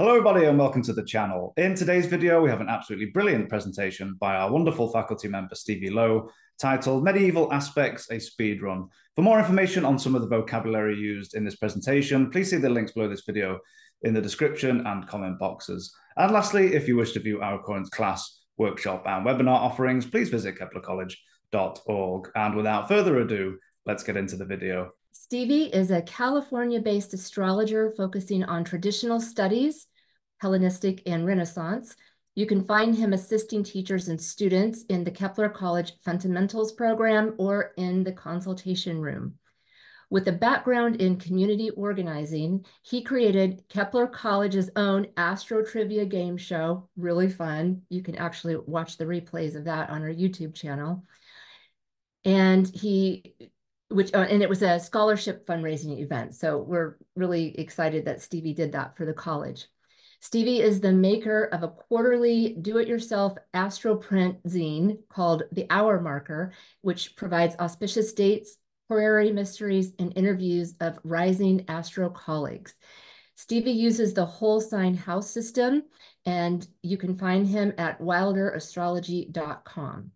Hello everybody and welcome to the channel. In today's video, we have an absolutely brilliant presentation by our wonderful faculty member, Stevie Lowe, titled Medieval Aspects, a Speed Run. For more information on some of the vocabulary used in this presentation, please see the links below this video in the description and comment boxes. And lastly, if you wish to view our current class, workshop and webinar offerings, please visit KeplerCollege.org. And without further ado, let's get into the video. Stevie is a California-based astrologer focusing on traditional studies, Hellenistic and Renaissance. You can find him assisting teachers and students in the KeplerCollege Fundamentals program or in the consultation room. With a background in community organizing, he created KeplerCollege's own Astro Trivia game show, really fun. You can actually watch the replays of that on our YouTube channel. And it was a scholarship fundraising event. So we're really excited that Stevie did that for the college. Stevie is the maker of a quarterly do-it-yourself astroprint zine called The Hour Marker, which provides auspicious dates, horary mysteries, and interviews of rising astro colleagues. Stevie uses the whole sign house system, and you can find him at wilderastrology.com.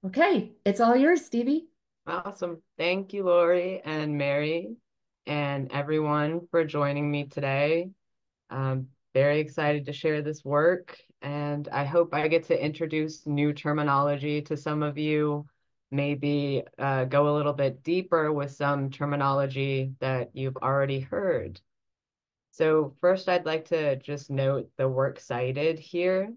Okay, it's all yours, Stevie. Awesome. Thank you, Lori and Mary, and everyone for joining me today. I'm very excited to share this work, and I hope I get to introduce new terminology to some of you, maybe go a little bit deeper with some terminology that you've already heard. So first, I'd like to just note the work cited here.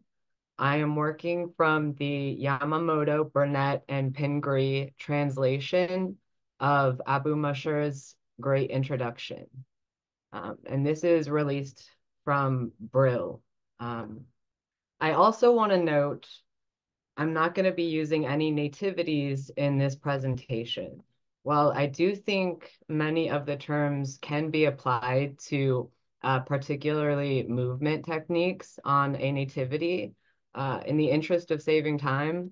I am working from the Yamamoto, Burnett, and Pingree translation of Abu Mashur's Great Introduction. And this is released from Brill. I also want to note, I'm not going to be using any nativities in this presentation. While I do think many of the terms can be applied to particularly movement techniques on a nativity, in the interest of saving time,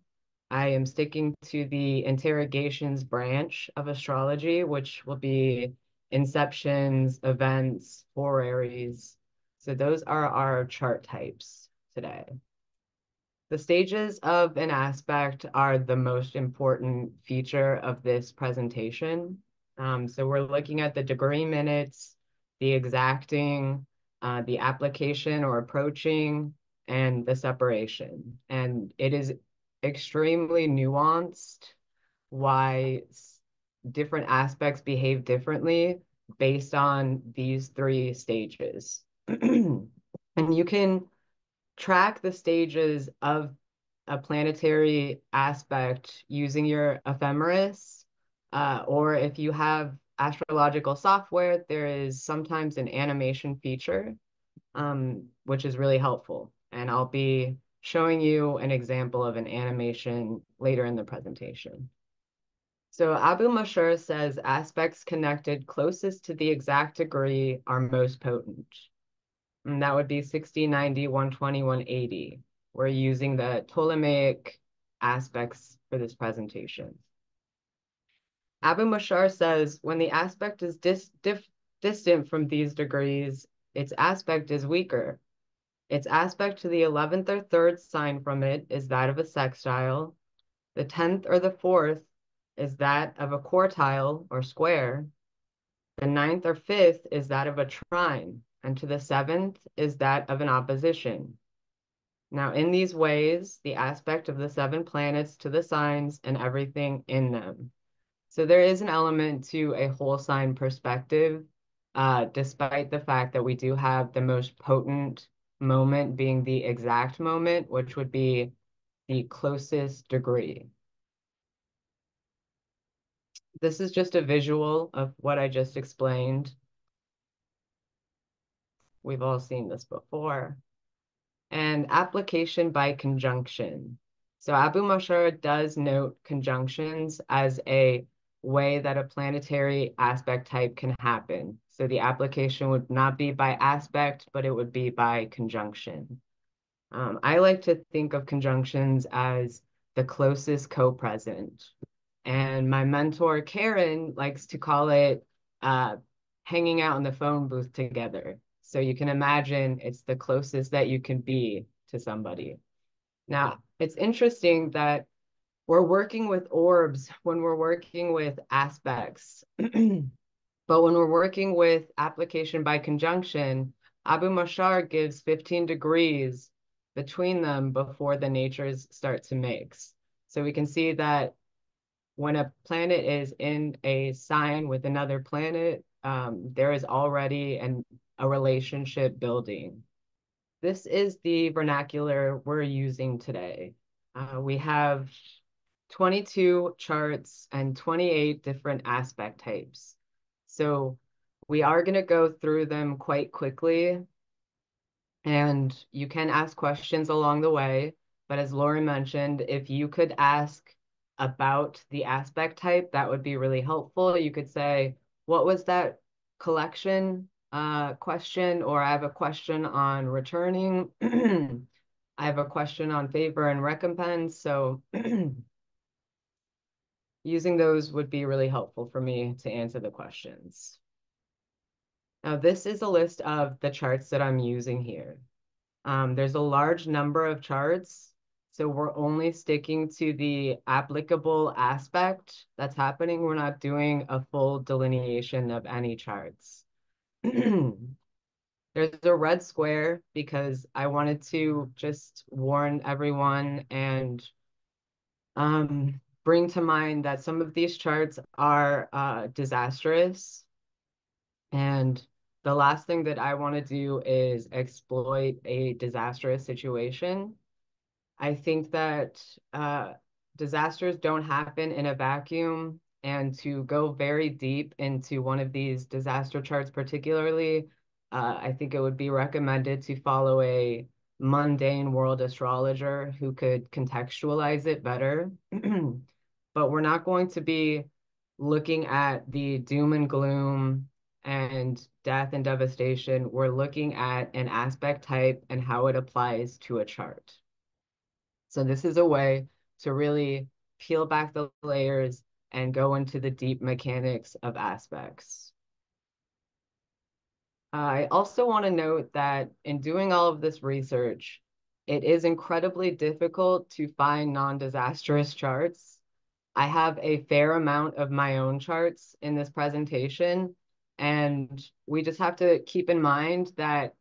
I am sticking to the interrogations branch of astrology, which will be inceptions, events, horaries. So those are our chart types today. The stages of an aspect are the most important feature of this presentation. So we're looking at the degree minutes, the exacting, the application or approaching, and the separation. And it is extremely nuanced why different aspects behave differently based on these three stages. And you can track the stages of a planetary aspect using your ephemeris, or if you have astrological software, there is sometimes an animation feature, which is really helpful. And I'll be showing you an example of an animation later in the presentation. So Abu Mashur says aspects connected closest to the exact degree are most potent. And that would be 60, 90, 120, 180. We're using the Ptolemaic aspects for this presentation. Abu Mashur says when the aspect is distant from these degrees, its aspect is weaker. Its aspect to the 11th or 3rd sign from it is that of a sextile. The 10th or the 4th is that of a quartile or square. The 9th or 5th is that of a trine, and to the 7th is that of an opposition. Now, in these ways, the aspect of the 7 planets to the signs and everything in them. So there is an element to a whole sign perspective, despite the fact that we do have the most potent moment being the exact moment, which would be the closest degree. This is just a visual of what I just explained. We've all seen this before. And application by conjunction. So Abu Mashur does note conjunctions as a way that a planetary aspect type can happen. So the application would not be by aspect, but it would be by conjunction. I like to think of conjunctions as the closest co-present. And my mentor, Karen, likes to call it hanging out in the phone booth together. So you can imagine it's the closest that you can be to somebody. Now, it's interesting that we're working with orbs when we're working with aspects. But when we're working with application by conjunction, Abu Mashar gives 15 degrees between them before the natures start to mix. So we can see that when a planet is in a sign with another planet, there is already a relationship building. This is the vernacular we're using today. We have 22 charts and 28 different aspect types. So we are going to go through them quite quickly, and you can ask questions along the way. But as Lori mentioned, if you could ask about the aspect type, that would be really helpful. You could say, what was that collection question? Or I have a question on returning. I have a question on favor and recompense. So using those would be really helpful for me to answer the questions. Now, this is a list of the charts that I'm using here. There's a large number of charts, so we're only sticking to the applicable aspect that's happening. We're not doing a full delineation of any charts. There's a red square because I wanted to just warn everyone and bring to mind that some of these charts are disastrous. And the last thing that I want to do is exploit a disastrous situation. I think that disasters don't happen in a vacuum. And to go very deep into one of these disaster charts particularly, I think it would be recommended to follow a mundane world astrologer who could contextualize it better. But we're not going to be looking at the doom and gloom and death and devastation. We're looking at an aspect type and how it applies to a chart. So this is a way to really peel back the layers and go into the deep mechanics of aspects. I also want to note that in doing all of this research, it is incredibly difficult to find non-disastrous charts. I have a fair amount of my own charts in this presentation, and we just have to keep in mind that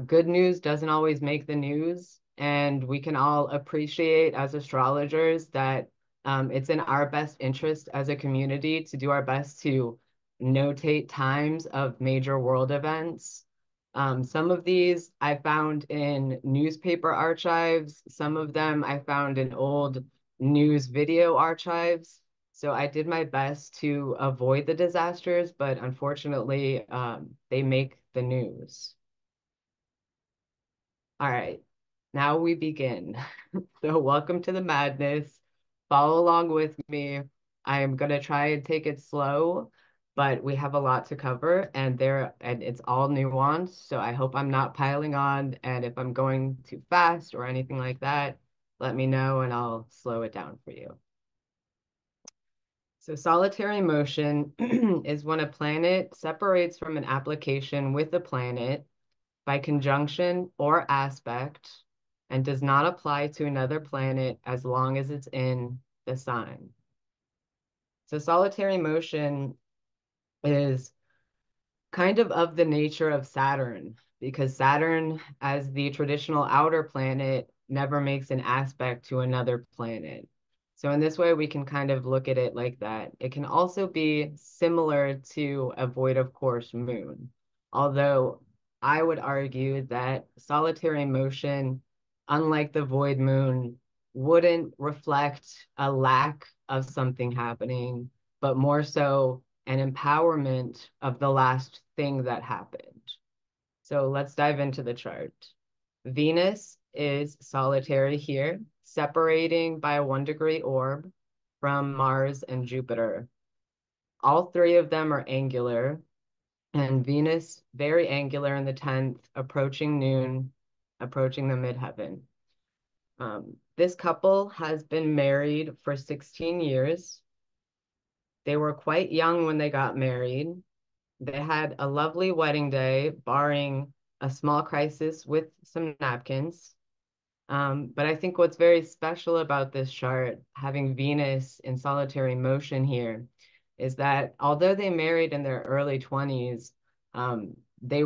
good news doesn't always make the news, and we can all appreciate as astrologers that it's in our best interest as a community to do our best to notate times of major world events. Some of these I found in newspaper archives. Some of them I found in old news video archives. So I did my best to avoid the disasters, but unfortunately, they make the news. All right, now we begin. So welcome to the madness. Follow along with me. I am gonna try and take it slow, but we have a lot to cover and it's all nuanced. So I hope I'm not piling on, and if I'm going too fast or anything like that, let me know and I'll slow it down for you. So solitary motion is when a planet separates from an application with a planet by conjunction or aspect and does not apply to another planet as long as it's in the sign. So solitary motion is kind of the nature of Saturn, because Saturn, as the traditional outer planet, never makes an aspect to another planet. So in this way, we can kind of look at it like that. It can also be similar to a void of course moon, although I would argue that solitary motion, unlike the void moon, wouldn't reflect a lack of something happening, but more so an empowerment of the last thing that happened. So let's dive into the chart. Venus is solitary here, separating by a 1-degree orb from Mars and Jupiter. All three of them are angular, and Venus very angular in the 10th, approaching noon, approaching the midheaven. This couple has been married for 16 years. They were quite young when they got married. They had a lovely wedding day, barring a small crisis with some napkins. But I think what's very special about this chart, having Venus in solitary motion here, is that although they married in their early 20s, they,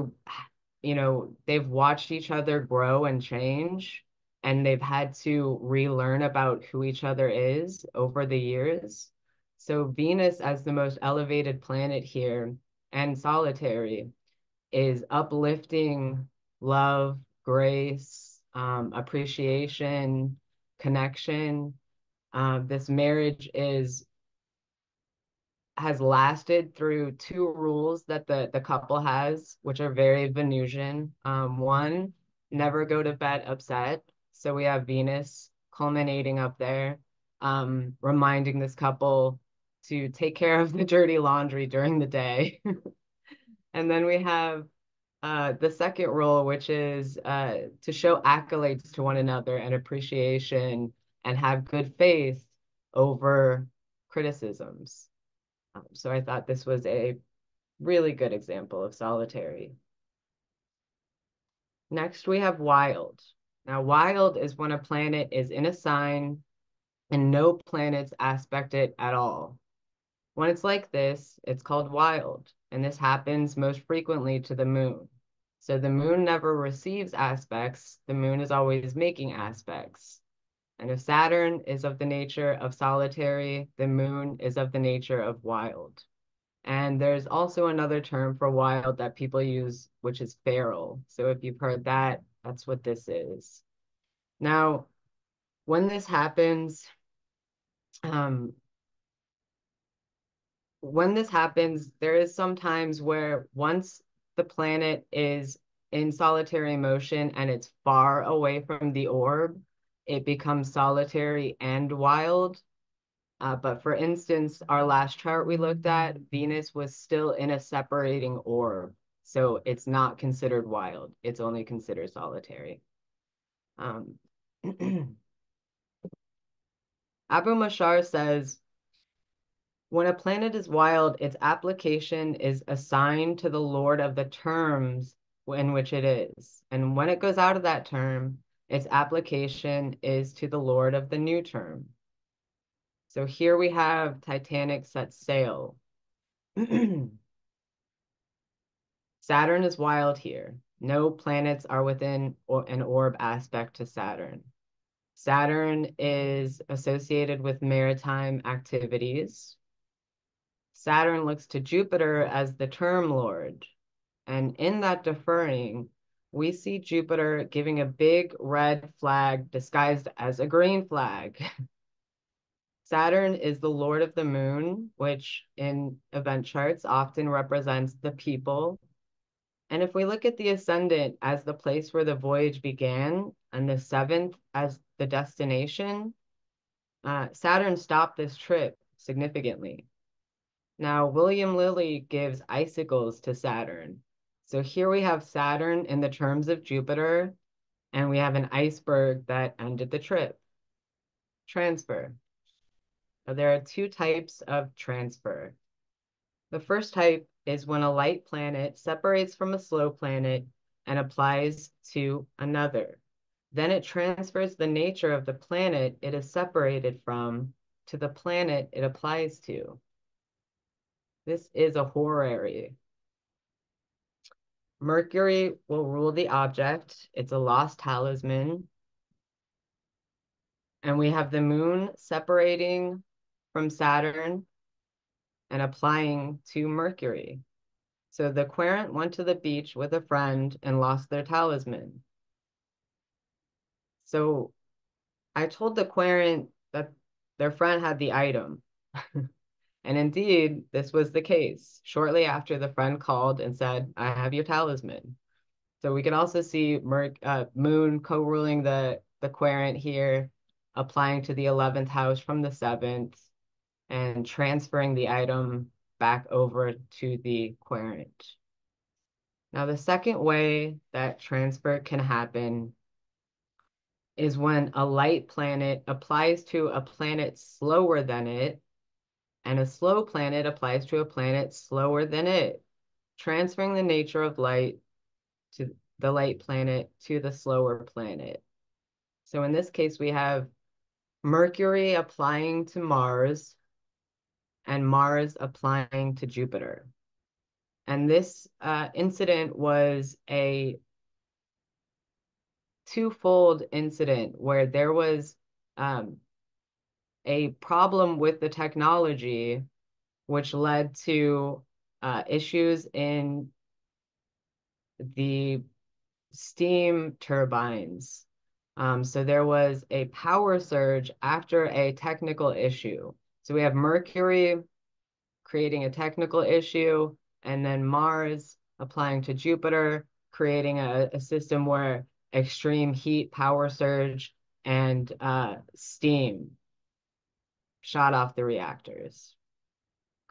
they've watched each other grow and change, and they've had to relearn about who each other is over the years. So Venus, as the most elevated planet here and solitary, is uplifting love, grace, appreciation, connection. This marriage has lasted through two rules that the couple has, which are very Venusian. One, never go to bed upset. So we have Venus culminating up there, reminding this couple to take care of the dirty laundry during the day. And then we have the second rule, which is to show accolades to one another and appreciation and have good faith over criticisms. So I thought this was a really good example of solitary. Next, we have wild. Now, wild is when a planet is in a sign and no planets aspect it at all. When it's like this, it's called wild, and this happens most frequently to the moon. So the moon never receives aspects, the moon is always making aspects. And if Saturn is of the nature of solitary, the moon is of the nature of wild. And there's also another term for wild that people use, which is feral. So if you've heard that, that's what this is. Now, when this happens, there is some times where once the planet is in solitary motion and it's far away from the orb, it becomes solitary and wild. But for instance, our last chart we looked at, Venus was still in a separating orb. So it's not considered wild. It's only considered solitary. Abu Mashar says, when a planet is wild, its application is assigned to the lord of the terms in which it is. And when it goes out of that term, its application is to the lord of the new term. So here we have Titanic set sail. Saturn is wild here. No planets are within an orb aspect to Saturn. Saturn is associated with maritime activities. Saturn looks to Jupiter as the term lord. And in that deferring, we see Jupiter giving a big red flag disguised as a green flag. Saturn is the lord of the moon, which in event charts often represents the people. And if we look at the ascendant as the place where the voyage began and the seventh as the destination, Saturn stopped this trip significantly. Now, William Lilly gives icicles to Saturn. So here we have Saturn in the terms of Jupiter, and we have an iceberg that ended the trip. Transfer. Now, there are two types of transfer. The first type is when a light planet separates from a slow planet and applies to another. Then it transfers the nature of the planet it is separated from to the planet it applies to. This is a horary. Mercury will rule the object. It's a lost talisman. And we have the moon separating from Saturn and applying to Mercury. So the querent went to the beach with a friend and lost their talisman. So I told the querent that their friend had the item. And indeed, this was the case. Shortly after, the friend called and said, I have your talisman. So we can also see Moon co-ruling the querent here, applying to the 11th house from the 7th, and transferring the item back over to the querent. Now, the second way that transfer can happen is when a light planet applies to a planet slower than it, and a slow planet applies to a planet slower than it, transferring the nature of light to the light planet to the slower planet. So in this case, we have Mercury applying to Mars and Mars applying to Jupiter. And this incident was a twofold incident where there was a problem with the technology, which led to issues in the steam turbines. So there was a power surge after a technical issue. So we have Mercury creating a technical issue, and then Mars applying to Jupiter, creating a system where extreme heat, power surge, and steam shot off the reactors.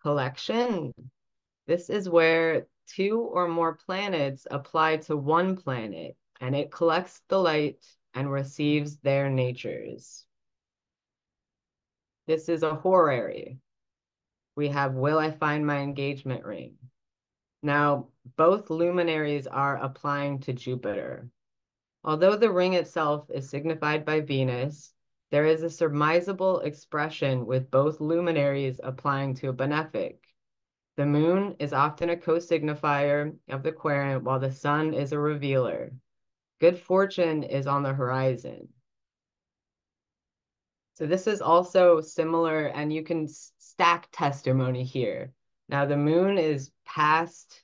Collection. This is where two or more planets apply to one planet, and it collects the light and receives their natures. This is a horary. We have Will I Find My Engagement Ring? Now, both luminaries are applying to Jupiter. Although the ring itself is signified by Venus, there is a surmisable expression with both luminaries applying to a benefic. The moon is often a co-signifier of the querent, while the sun is a revealer. Good fortune is on the horizon. So this is also similar, and you can stack testimony here. Now the moon is past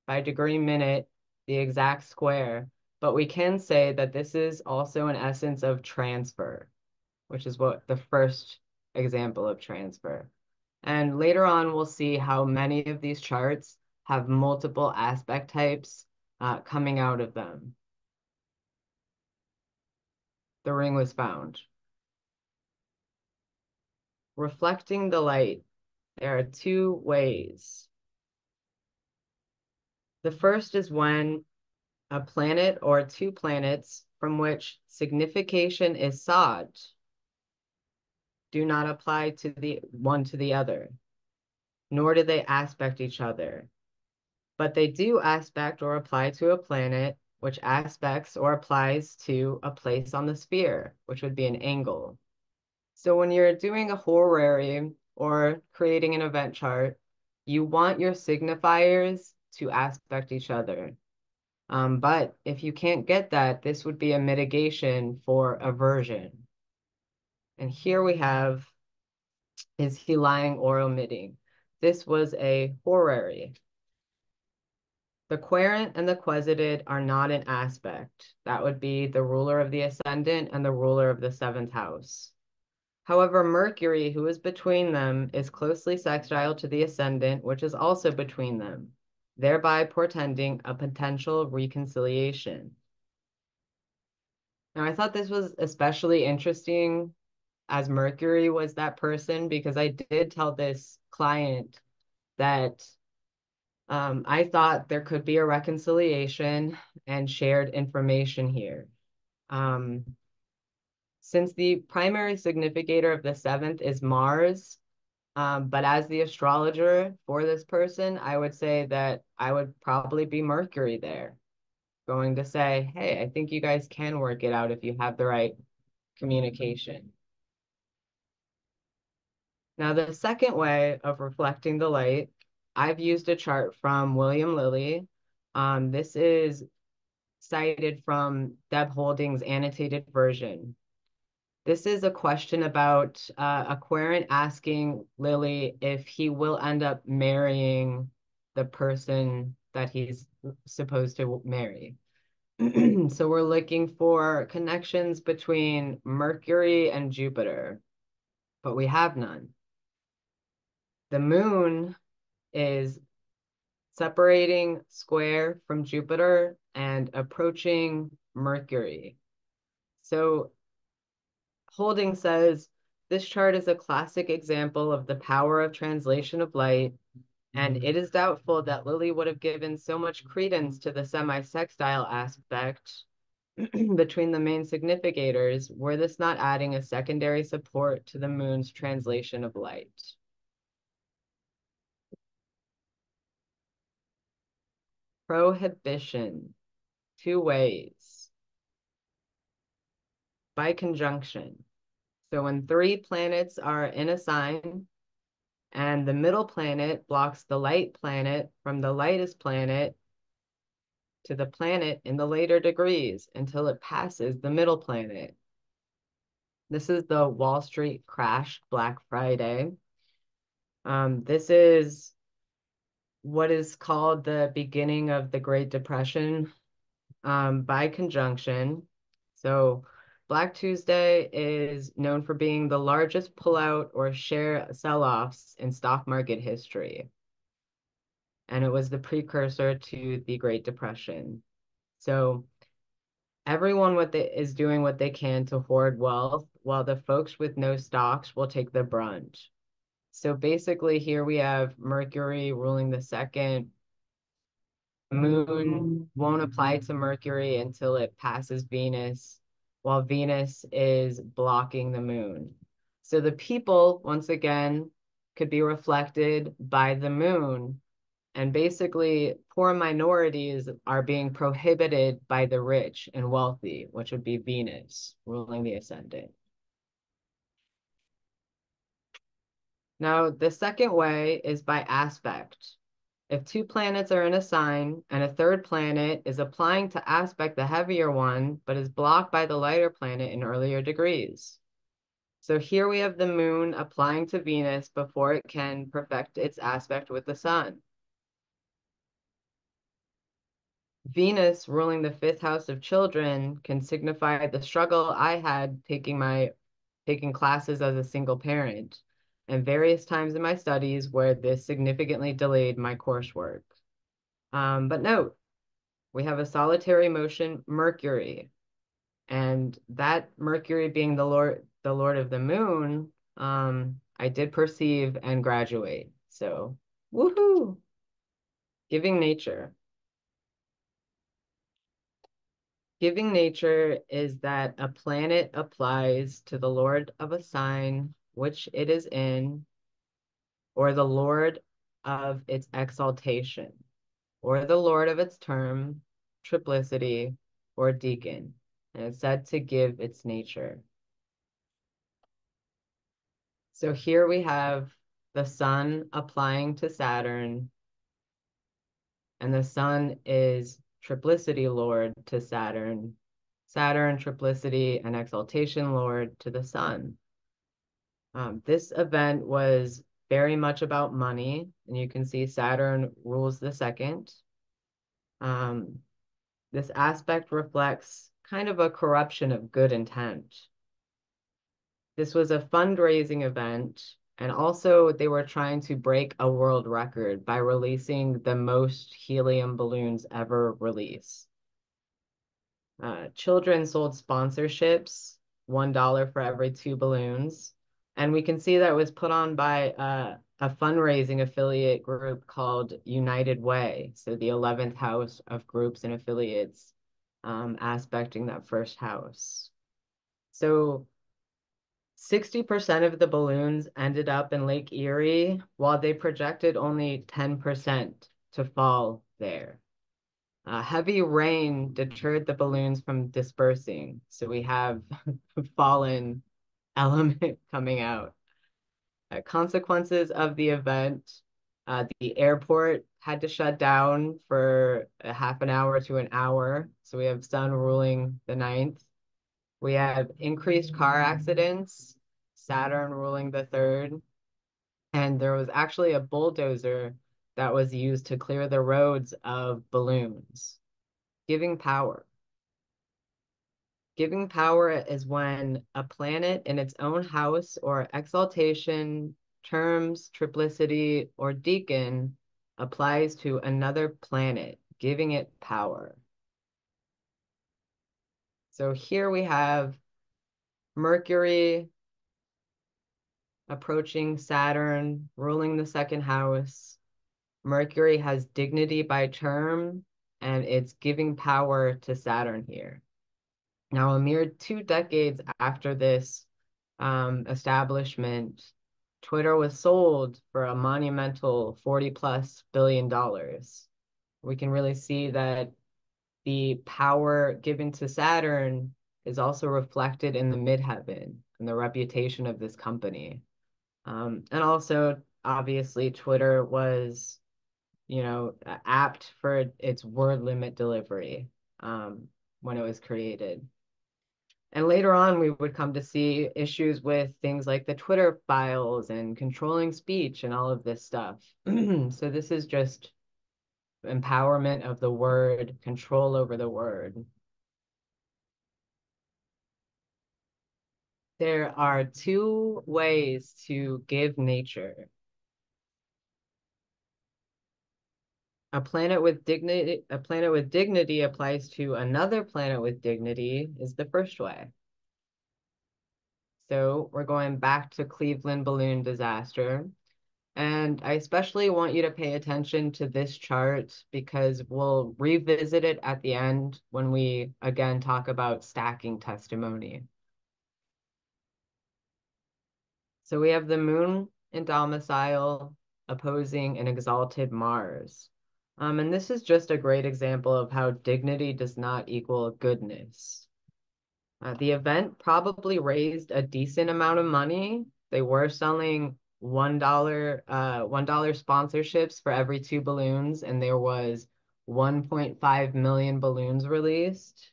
by degree minute, the exact square, but we can say that this is also an essence of transfer, which is what the first example of transfer. And later on, we'll see how many of these charts have multiple aspect types coming out of them. The ring was found. Reflecting the light. There are two ways. The first is when a planet or two planets from which signification is sought do not apply to the one to the other, nor do they aspect each other. But they do aspect or apply to a planet, which aspects or applies to a place on the sphere, which would be an angle. So when you're doing a horary or creating an event chart, you want your signifiers to aspect each other. But if you can't get that, this would be a mitigation for aversion. And here we have, is he lying or omitting? This was a horary. The querent and the quaesited are not an aspect. That would be the ruler of the ascendant and the ruler of the seventh house. However, Mercury, who is between them, is closely sextile to the ascendant, which is also between them, thereby portending a potential reconciliation. Now, I thought this was especially interesting as Mercury was that person, because I did tell this client that I thought there could be a reconciliation and shared information here. Since the primary significator of the seventh is Mars, but as the astrologer for this person, I would say that I would probably be Mercury there, going to say, hey, I think you guys can work it out if you have the right communication. Now, the second way of reflecting the light, I've used a chart from William Lilly. This is cited from Deb Holding's annotated version. This is a question about a querent asking Lilly if he will end up marrying the person that he's supposed to marry. So we're looking for connections between Mercury and Jupiter, but we have none. The moon is separating square from Jupiter and approaching Mercury. So Holding says, this chart is a classic example of the power of translation of light, and it is doubtful that Lilly would have given so much credence to the semi-sextile aspect between the main significators were this not adding a secondary support to the moon's translation of light. Prohibition. two ways. By conjunction. So when three planets are in a sign, and the middle planet blocks the light planet from the lightest planet to the planet in the later degrees until it passes the middle planet. This is the Wall Street crash, Black Friday. This is what is called the beginning of the Great Depression by conjunction. So Black Tuesday is known for being the largest pullout or share sell-offs in stock market history. And it was the precursor to the Great Depression. So everyone is doing what they can to hoard wealth, while the folks with no stocks will take the brunt. So basically here we have Mercury ruling the second. Moon won't apply to Mercury until it passes Venus, while Venus is blocking the moon. So the people, once again, could be reflected by the moon. And basically, poor minorities are being prohibited by the rich and wealthy, which would be Venus ruling the ascendant. Now, the second way is by aspect. If two planets are in a sign and a third planet is applying to aspect the heavier one, but is blocked by the lighter planet in earlier degrees. So here we have the moon applying to Venus before it can perfect its aspect with the sun. Venus ruling the fifth house of children can signify the struggle I had taking classes as a single parent, and various times in my studies where this significantly delayed my coursework. But note, we have a solitary motion, Mercury, and that Mercury being the Lord of the moon, I did perceive and graduate. So, woohoo! Giving nature. Giving nature is that a planet applies to the Lord of a sign which it is in, or the Lord of its exaltation, or the Lord of its term, triplicity, or deacon, and it's said to give its nature. So here we have the sun applying to Saturn, and the sun is triplicity lord to Saturn, Saturn, triplicity, and exaltation lord to the sun. This event was very much about money, and you can see Saturn rules the second. This aspect reflects kind of a corruption of good intent. This was a fundraising event, and also they were trying to break a world record by releasing the most helium balloons ever released. Children sold sponsorships, $1 for every 2 balloons. And we can see that was put on by a fundraising affiliate group called United Way. So the 11th house of groups and affiliates aspecting that first house. So 60% of the balloons ended up in Lake Erie, while they projected only 10% to fall there. Heavy rain deterred the balloons from dispersing, so we have fallen element coming out. Consequences of the event, the airport had to shut down for a half an hour to an hour, so we have sun ruling the 9th. We have increased car accidents, Saturn ruling the 3rd, and there was actually a bulldozer that was used to clear the roads of balloons. Giving power. Giving power is when a planet in its own house or exaltation, terms, triplicity, or deacon applies to another planet, giving it power. So here we have Mercury approaching Saturn, ruling the 2nd house. Mercury has dignity by term, and it's giving power to Saturn here. Now, a mere 2 decades after this establishment, Twitter was sold for a monumental $40+ billion. We can really see that the power given to Saturn is also reflected in the midheaven and the reputation of this company. And also, obviously, Twitter was, apt for its word limit delivery when it was created. And later on, we would come to see issues with things like the Twitter files and controlling speech and all of this stuff. So this is just empowerment of the word, control over the word. There are two ways to give nature. A planet with dignity applies to another planet with dignity is the first way. So we're going back to Cleveland balloon disaster. And I especially want you to pay attention to this chart because we'll revisit it at the end when we again talk about stacking testimony. So we have the moon in domicile opposing an exalted Mars. And this is just a great example of how dignity does not equal goodness. The event probably raised a decent amount of money. They were selling $1 sponsorships for every 2 balloons, and there was 1.5 million balloons released.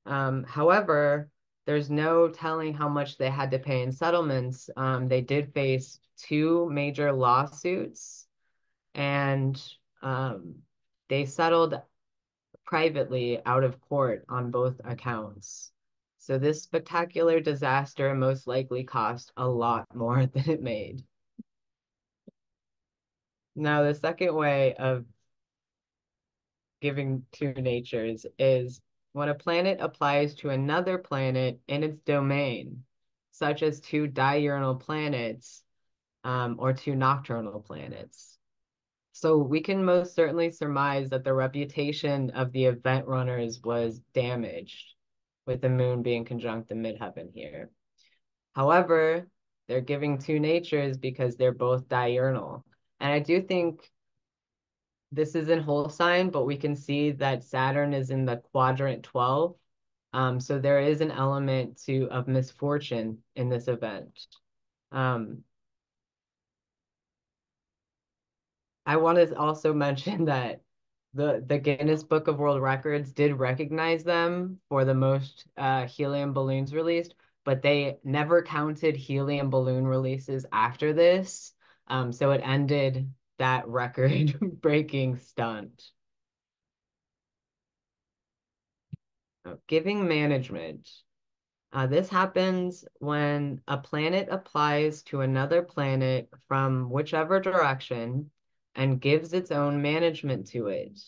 However, there's no telling how much they had to pay in settlements. They did face 2 major lawsuits, and they settled privately out of court on both accounts. So this spectacular disaster most likely cost a lot more than it made. Now, the second way of giving two natures is when a planet applies to another planet in its domain, such as 2 diurnal planets or 2 nocturnal planets. So we can most certainly surmise that the reputation of the event runners was damaged with the moon being conjunct the midheaven here. However, they're giving 2 natures because they're both diurnal. And I do think this is in whole sign, but we can see that Saturn is in the quadrant 12. So there is an element of misfortune in this event. I want to also mention that the Guinness Book of World Records did recognize them for the most helium balloons released, but they never counted helium balloon releases after this. So it ended that record-breaking stunt. Giving management. This happens when a planet applies to another planet from whichever direction and gives its own management to it.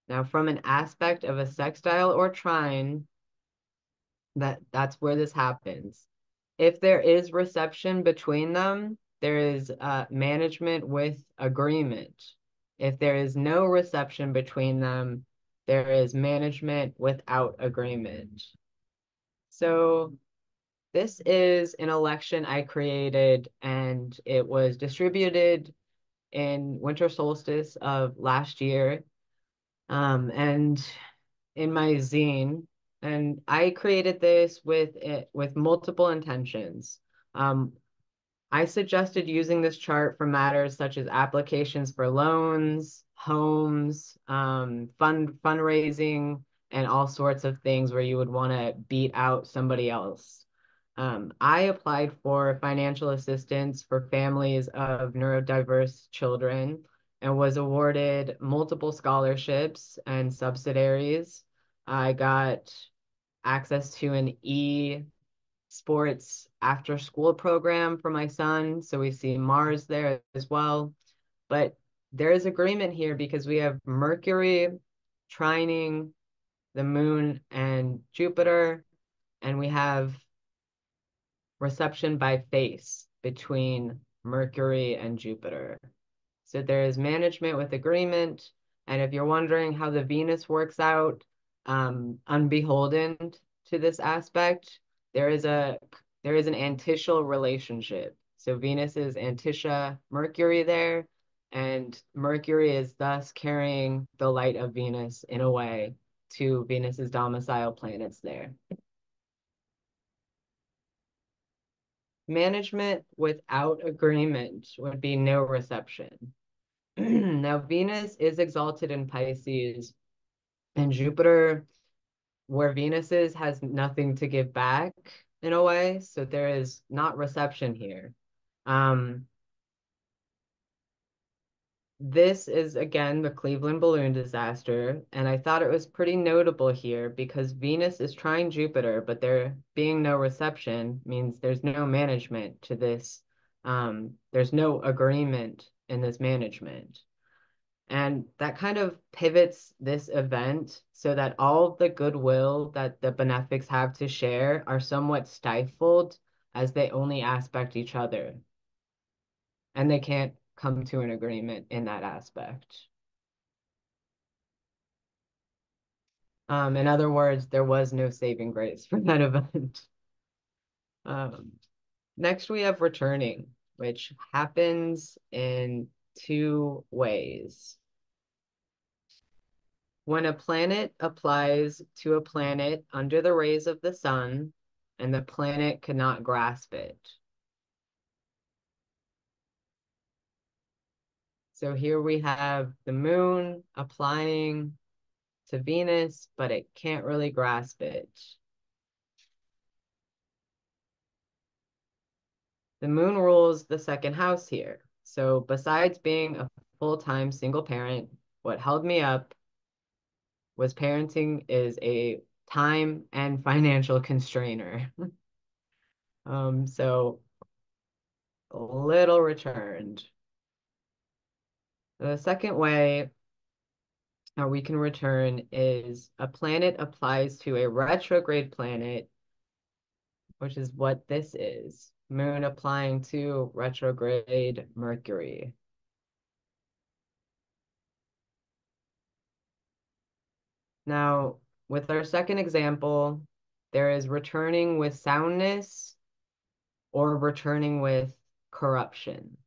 Now, from an aspect of a sextile or trine, that's where this happens. If there is reception between them, there is management with agreement. If there is no reception between them, there is management without agreement. So this is an election I created, and it was distributed in winter solstice of last year. And in my zine, and I created this with multiple intentions. I suggested using this chart for matters such as applications for loans, homes, fundraising, and all sorts of things where you would want to beat out somebody else. I applied for financial assistance for families of neurodiverse children and was awarded multiple scholarships and subsidiaries. I got access to an sports after school program for my son. So we see Mars there as well. But there is agreement here because we have Mercury trining the moon and Jupiter, and we have reception by face between Mercury and Jupiter. So there is management with agreement. And if you're wondering how the Venus works out, unbeholden to this aspect, there is an antitial relationship. So Venus is antitia Mercury there, and Mercury is thus carrying the light of Venus in a way to Venus's domicile planets there. Management without agreement would be no reception. Now, Venus is exalted in Pisces, and Jupiter, where Venus is, has nothing to give back in a way, so there is not reception here. This is, again, the Cleveland balloon disaster, and I thought it was pretty notable here because Venus is trine Jupiter, but there being no reception means there's no management to this. There's no agreement in this management. And that kind of pivots this event so that all the goodwill that the benefics have to share are somewhat stifled as they only aspect each other. And they can't come to an agreement in that aspect. In other words, there was no saving grace for that event. Next, we have returning, which happens in two ways. When a planet applies to a planet under the rays of the sun, and the planet cannot grasp it. So here we have the moon applying to Venus, but it can't really grasp it. The moon rules the second house here. So besides being a full-time single parent, what held me up was parenting is a time and financial constrainer. So a little returned. The second way we can return is a planet applies to a retrograde planet, which is what this is. Moon applying to retrograde Mercury. Now, with our second example, there is returning with soundness or returning with corruption.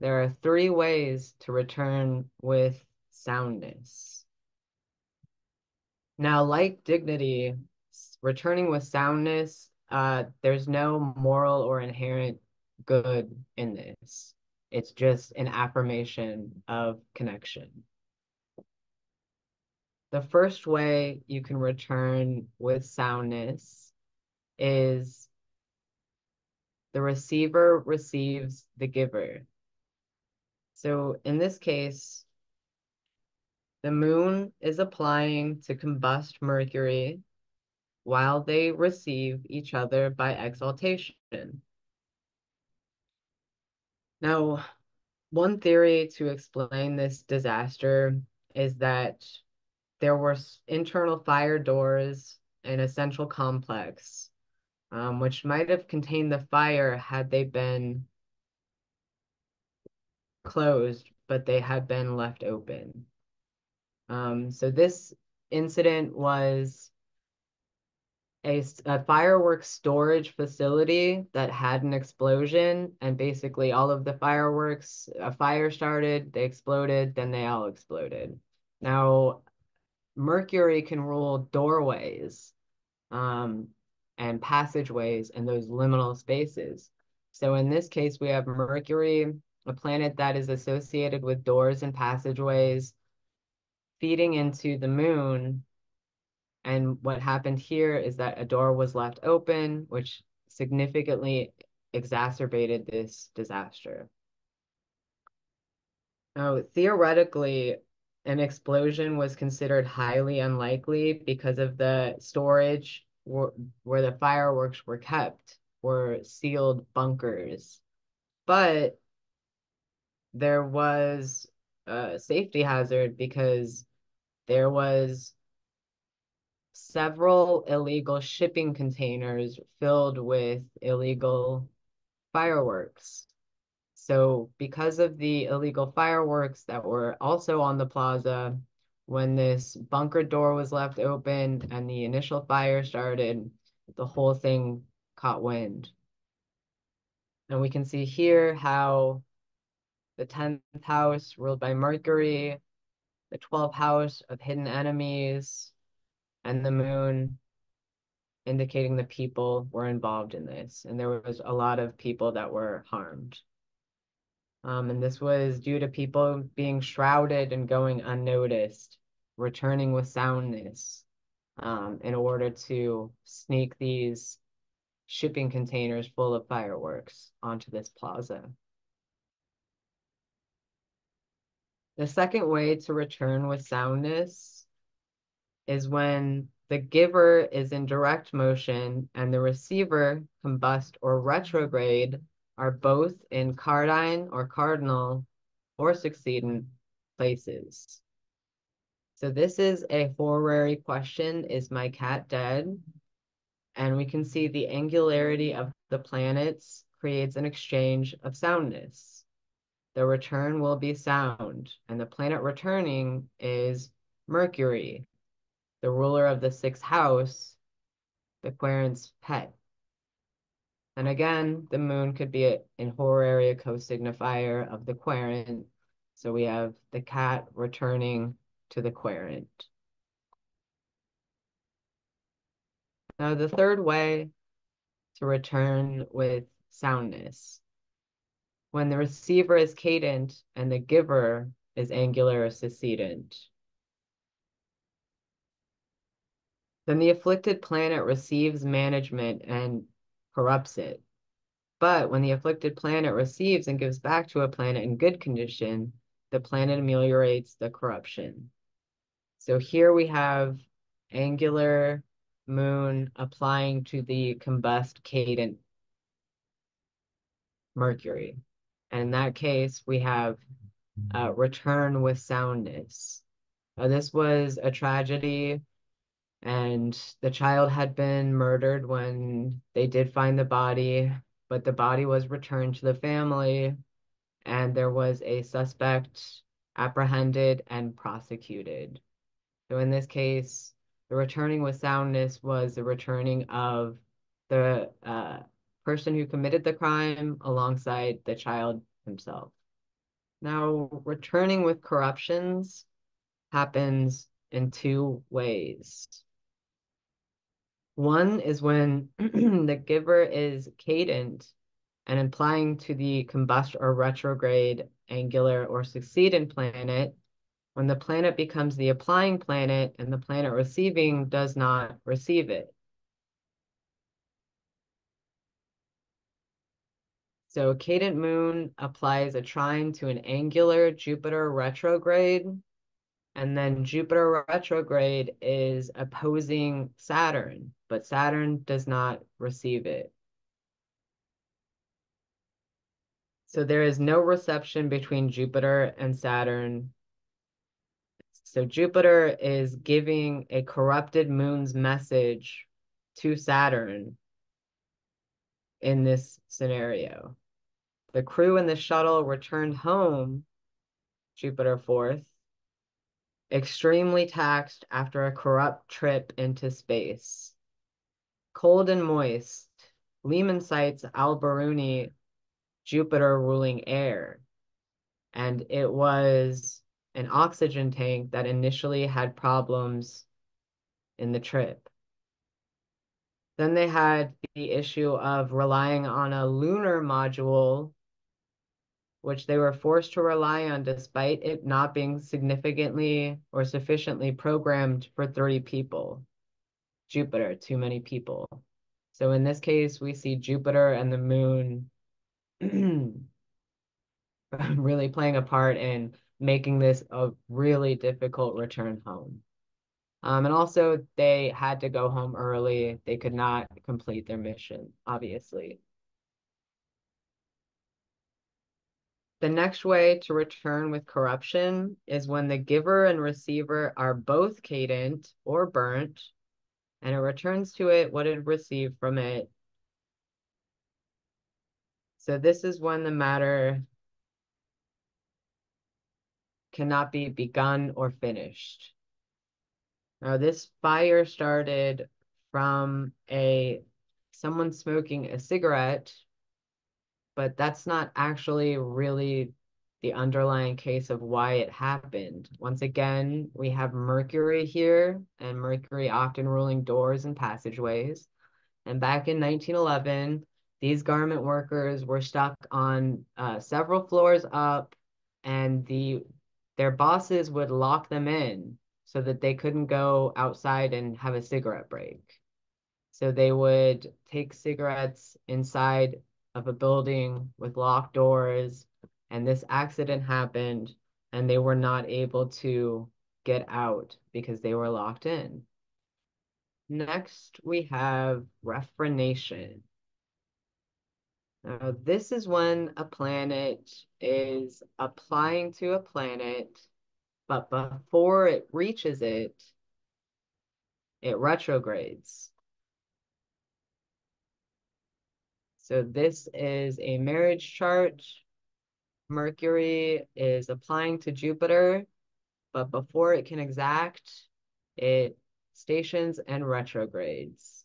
There are three ways to return with soundness. Now, like dignity, returning with soundness, there's no moral or inherent good in this. It's just an affirmation of connection. The first way you can return with soundness is the receiver receives the giver. So in this case, the moon is applying to combust Mercury while they receive each other by exaltation. Now, one theory to explain this disaster is that there were internal fire doors in a central complex, which might have contained the fire had they been closed, but they had been left open. So this incident was a fireworks storage facility that had an explosion, and basically all of the fireworks, a fire started, they exploded, then they all exploded. Now, Mercury can rule doorways and passageways and those liminal spaces. So in this case, we have Mercury, a planet that is associated with doors and passageways, feeding into the moon. And what happened here is that a door was left open, which significantly exacerbated this disaster. Now, theoretically, an explosion was considered highly unlikely because of the storage where the fireworks were kept, were sealed bunkers. But there was a safety hazard because there was several illegal shipping containers filled with illegal fireworks. So because of the illegal fireworks that were also on the plaza, when this bunker door was left open and the initial fire started, the whole thing caught wind. And we can see here how the 10th house ruled by Mercury, the 12th house of hidden enemies, and the moon indicating the people were involved in this. And there was a lot of people that were harmed. And this was due to people being shrouded and going unnoticed, returning with soundness, in order to sneak these shipping containers full of fireworks onto this plaza. The second way to return with soundness is when the giver is in direct motion and the receiver, combust or retrograde, are both in cardine or cardinal or succeedent places. So this is a horary question, is my cat dead? And we can see the angularity of the planets creates an exchange of soundness. The return will be sound, and the planet returning is Mercury, the ruler of the 6th house, the querent's pet. And again, the moon could be in horary a co-signifier of the querent. So we have the cat returning to the querent. Now, the third way to return with soundness, when the receiver is cadent and the giver is angular or succedent. Then the afflicted planet receives management and corrupts it. But when the afflicted planet receives and gives back to a planet in good condition, the planet ameliorates the corruption. So here we have angular moon applying to the combust cadent Mercury. And in that case, we have return with soundness. This was a tragedy, and the child had been murdered when they did find the body, but the body was returned to the family, and there was a suspect apprehended and prosecuted. So in this case, the returning with soundness was the returning of the person who committed the crime alongside the child himself. Now, returning with corruptions happens in two ways. One is when the giver is cadent and implying to the combust or retrograde, angular or succeedent planet, when the planet becomes the applying planet and the planet receiving does not receive it. So cadent moon applies a trine to an angular Jupiter retrograde, and then Jupiter retrograde is opposing Saturn, but Saturn does not receive it. So there is no reception between Jupiter and Saturn. So Jupiter is giving a corrupted moon's message to Saturn in this scenario. The crew in the shuttle returned home, Jupiter 4th, extremely taxed after a corrupt trip into space. Cold and moist, Lehman cites Alberuni, Jupiter ruling air, and it was an oxygen tank that initially had problems in the trip. Then they had the issue of relying on a lunar module, which they were forced to rely on despite it not being significantly or sufficiently programmed for 3 people. Jupiter, too many people. So in this case, we see Jupiter and the moon really playing a part in making this a really difficult return home. And also, they had to go home early. They could not complete their mission, obviously. The next way to return with corruption is when the giver and receiver are both cadent or burnt, and it returns to it what it received from it. So this is when the matter cannot be begun or finished. Now, this fire started from someone smoking a cigarette, but that's not actually really the underlying case of why it happened. Once again, we have Mercury here, and Mercury often ruling doors and passageways. And back in 1911, these garment workers were stuck on several floors up, and their bosses would lock them in so that they couldn't go outside and have a cigarette break. So they would take cigarettes inside of a building with locked doors, and this accident happened, and they were not able to get out because they were locked in. Next, we have Refrenation. Now, this is when a planet is applying to a planet, but before it reaches it, it retrogrades. So this is a marriage chart. Mercury is applying to Jupiter, but before it can exact, it stations and retrogrades.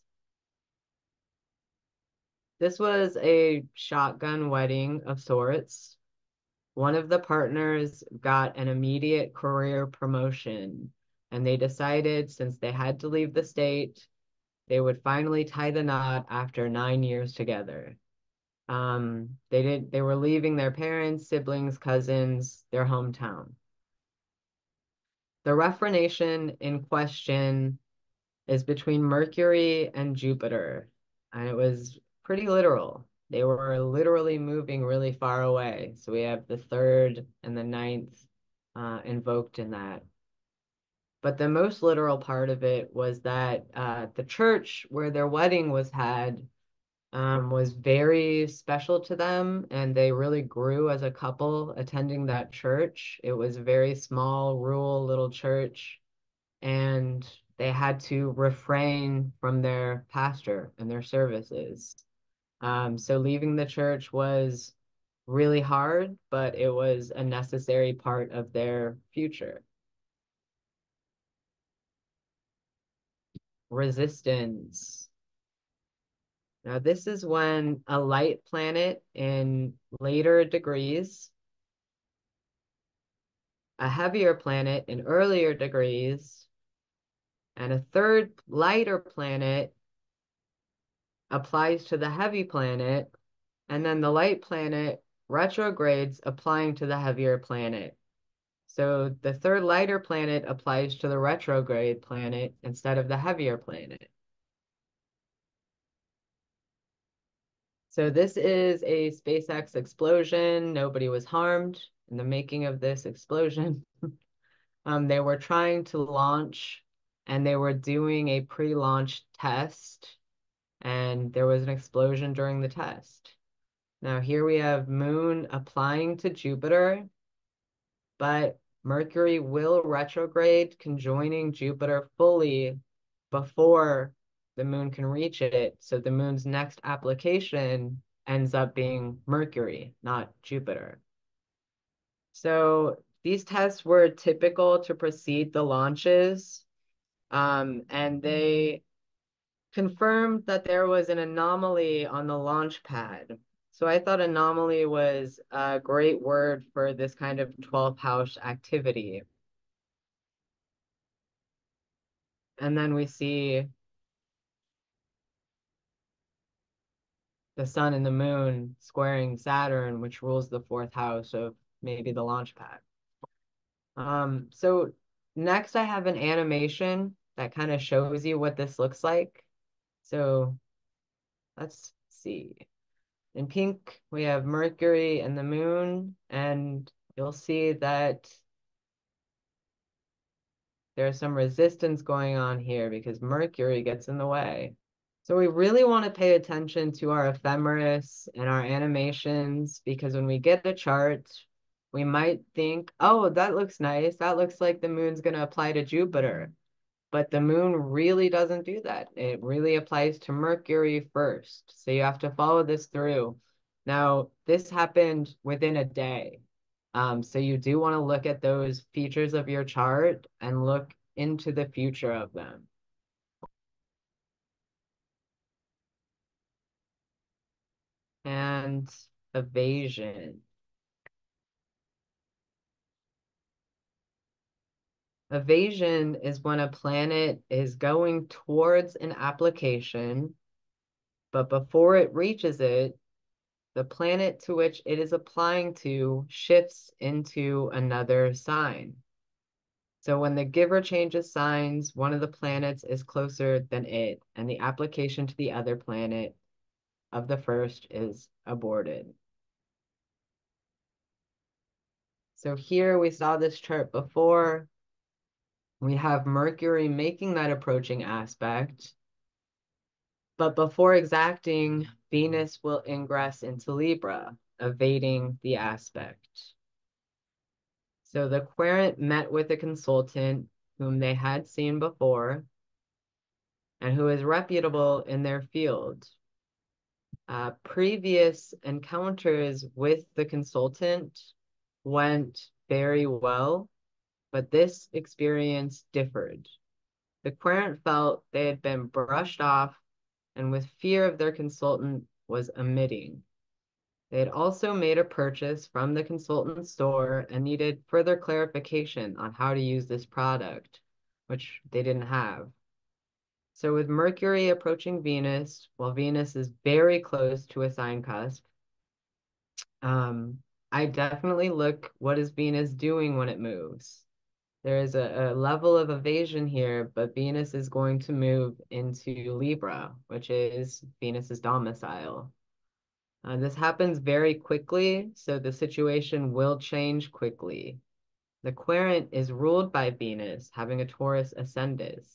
This was a shotgun wedding of sorts. One of the partners got an immediate career promotion, and they decided since they had to leave the state, they would finally tie the knot after 9 years together. They were leaving their parents, siblings, cousins, their hometown. The Refrenation in question is between Mercury and Jupiter, and it was pretty literal. They were literally moving really far away. So we have the 3rd and the 9th invoked in that. But the most literal part of it was that the church where their wedding was had was very special to them, and they really grew as a couple attending that church. It was a very small, rural little church, and they had to refrain from their pastor and their services. So leaving the church was really hard, but it was a necessary part of their future. Resistance. Now, this is when a light planet in later degrees, a heavier planet in earlier degrees, and a third lighter planet applies to the heavy planet, and then the light planet retrogrades applying to the heavier planet. So the third lighter planet applies to the retrograde planet instead of the heavier planet. So this is a SpaceX explosion. Nobody was harmed in the making of this explosion. They were trying to launch, and they were doing a pre-launch test, and there was an explosion during the test. Now here we have Moon applying to Jupiter, but Mercury will retrograde, conjoining Jupiter fully before the Moon can reach it. So the Moon's next application ends up being Mercury, not Jupiter. So these tests were typical to precede the launches, and they confirmed that there was an anomaly on the launch pad. So I thought anomaly was a great word for this kind of 12th house activity. And then we see the sun and the moon squaring Saturn, which rules the 4th house of maybe the launch pad. So next I have an animation that kind of shows you what this looks like. So let's see. In pink, we have Mercury and the moon, and you'll see that there's some resistance going on here because Mercury gets in the way. So we really want to pay attention to our ephemeris and our animations, because when we get a chart, we might think, oh, that looks nice. That looks like the moon's going to apply to Jupiter. But the moon really doesn't do that. It really applies to Mercury first. So you have to follow this through. Now, this happened within a day. So you do want to look at those features of your chart and look into the future of them. And evasion. Evasion is when a planet is going towards an application, but before it reaches it, the planet to which it is applying to shifts into another sign. So when the giver changes signs, one of the planets is closer than it, and the application to the other planet of the first is aborted. So here we saw this chart before. We have Mercury making that approaching aspect, but before exacting, Venus will ingress into Libra, evading the aspect. So the querent met with a consultant whom they had seen before and who is reputable in their field. Previous encounters with the consultant went very well, but this experience differed. The querent felt they had been brushed off and with fear of their consultant was emitting. They had also made a purchase from the consultant store and needed further clarification on how to use this product, which they didn't have. So with Mercury approaching Venus, while Venus is very close to a sign cusp, I definitely look, what is Venus doing when it moves? There is a level of evasion here, but Venus is going to move into Libra, which is Venus's domicile. This happens very quickly, so the situation will change quickly. The querent is ruled by Venus, having a Taurus ascendant.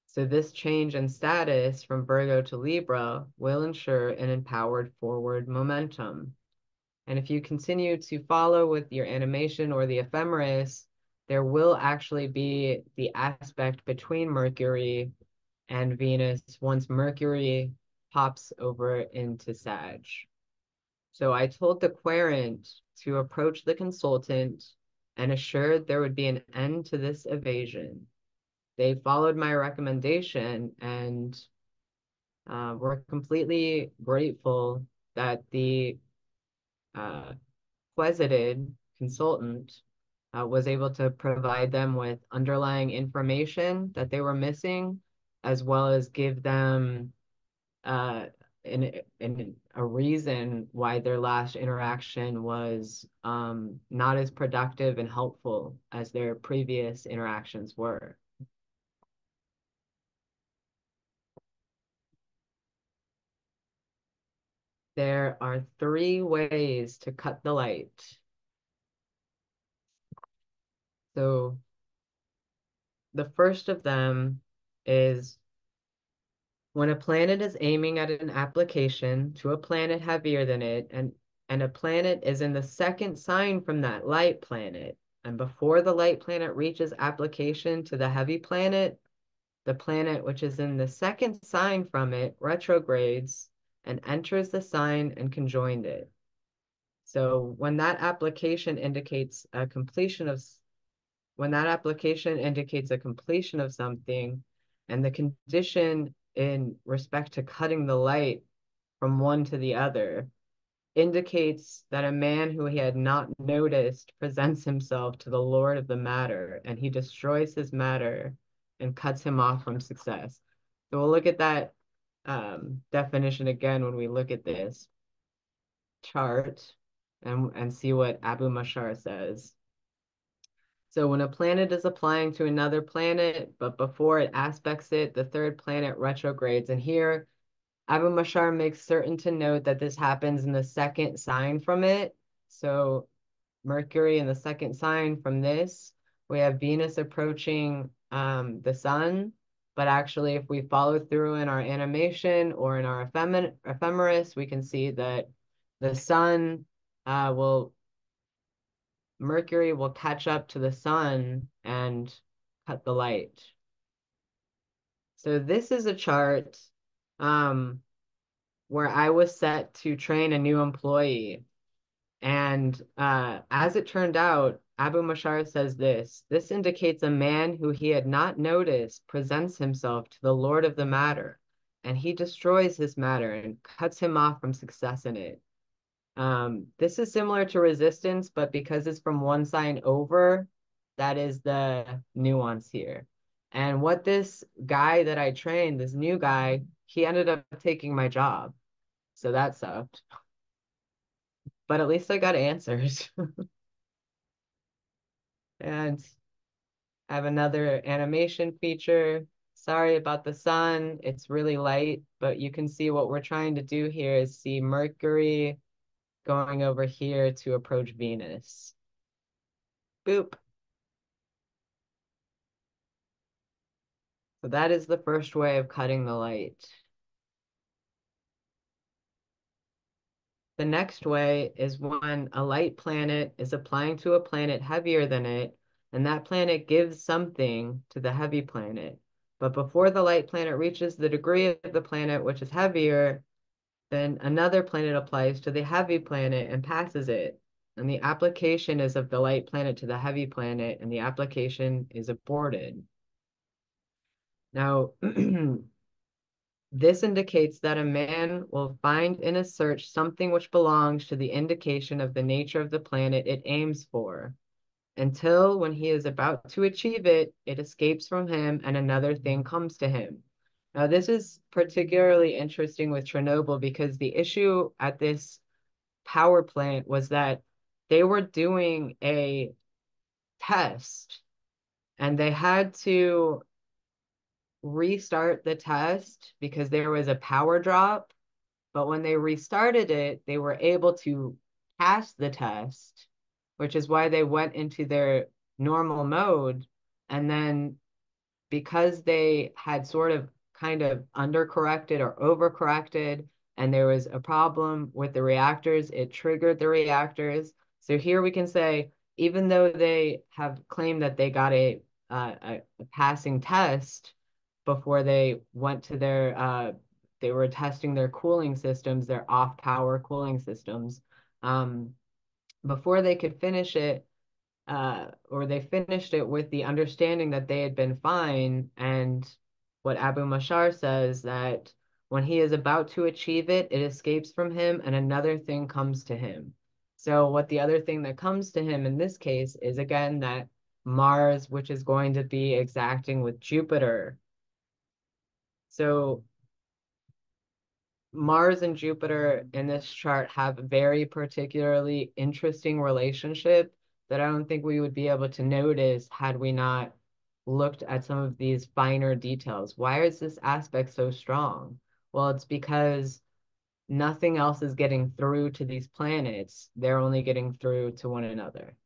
So this change in status from Virgo to Libra will ensure an empowered forward momentum. And if you continue to follow with your animation or the ephemeris, there will actually be the aspect between Mercury and Venus once Mercury pops over into Sag. So I told the querent to approach the consultant and assured there would be an end to this evasion. They followed my recommendation and were completely grateful that the quesited consultant was able to provide them with underlying information that they were missing, as well as give them a reason why their last interaction was not as productive and helpful as their previous interactions were. There are 3 ways to cut the light. So the first of them is when a planet is aiming at an application to a planet heavier than it, and a planet is in the second sign from that light planet, and before the light planet reaches application to the heavy planet, the planet which is in the second sign from it retrogrades and enters the sign and conjoined it. So when that application indicates a completion of something, and the condition in respect to cutting the light from one to the other indicates that a man who he had not noticed presents himself to the Lord of the matter, and he destroys his matter and cuts him off from success. So we'll look at that definition again when we look at this chart and see what Abu Mashar says. So when a planet is applying to another planet, but before it aspects it, the third planet retrogrades. And here, Abu Mashar makes certain to note that this happens in the second sign from it. So Mercury in the second sign from this, we have Venus approaching the sun. But actually, if we follow through in our animation or in our ephemeris, we can see that the sun Mercury will catch up to the sun and cut the light. So this is a chart where I was set to train a new employee. And as it turned out, Abu Mashar says this indicates a man who he had not noticed presents himself to the Lord of the matter, and he destroys his matter and cuts him off from success in it. This is similar to resistance, but because it's from one sign over, That is the nuance here. And what this guy that I trained, this new guy, he ended up taking my job. So that sucked. But at least I got answers. And I have another animation feature. Sorry about the sun. It's really light, but you can see what we're trying to do here is see Mercury going over here to approach Venus. Boop. So that is the first way of cutting the light. The next way is when a light planet is applying to a planet heavier than it, and that planet gives something to the heavy planet. But before the light planet reaches the degree of the planet which is heavier, then another planet applies to the heavy planet and passes it. And the application is of the light planet to the heavy planet, and the application is aborted. Now, this indicates that a man will find in a search something which belongs to the indication of the nature of the planet it aims for, until when he is about to achieve it, it escapes from him and another thing comes to him. Now, this is particularly interesting with Chernobyl because the issue at this power plant was that they were doing a test and they had to restart the test because there was a power drop. But when they restarted it, they were able to pass the test, which is why they went into their normal mode. And then because they had sort of kind of undercorrected or overcorrected, and there was a problem with the reactors, it triggered the reactors. So here we can say, even though they have claimed that they got a passing test before they went to they were testing their cooling systems, their off-power cooling systems. Before they could finish it, or they finished it with the understanding that they had been fine. And what Abu Mashar says that when he is about to achieve it, it escapes from him and another thing comes to him. So what the other thing that comes to him in this case is again that Mars, which is going to be exacting with Jupiter. So Mars and Jupiter in this chart have a very particularly interesting relationship that I don't think we would be able to notice had we not looked at some of these finer details. Why is this aspect so strong? Well, it's because nothing else is getting through to these planets. They're only getting through to one another.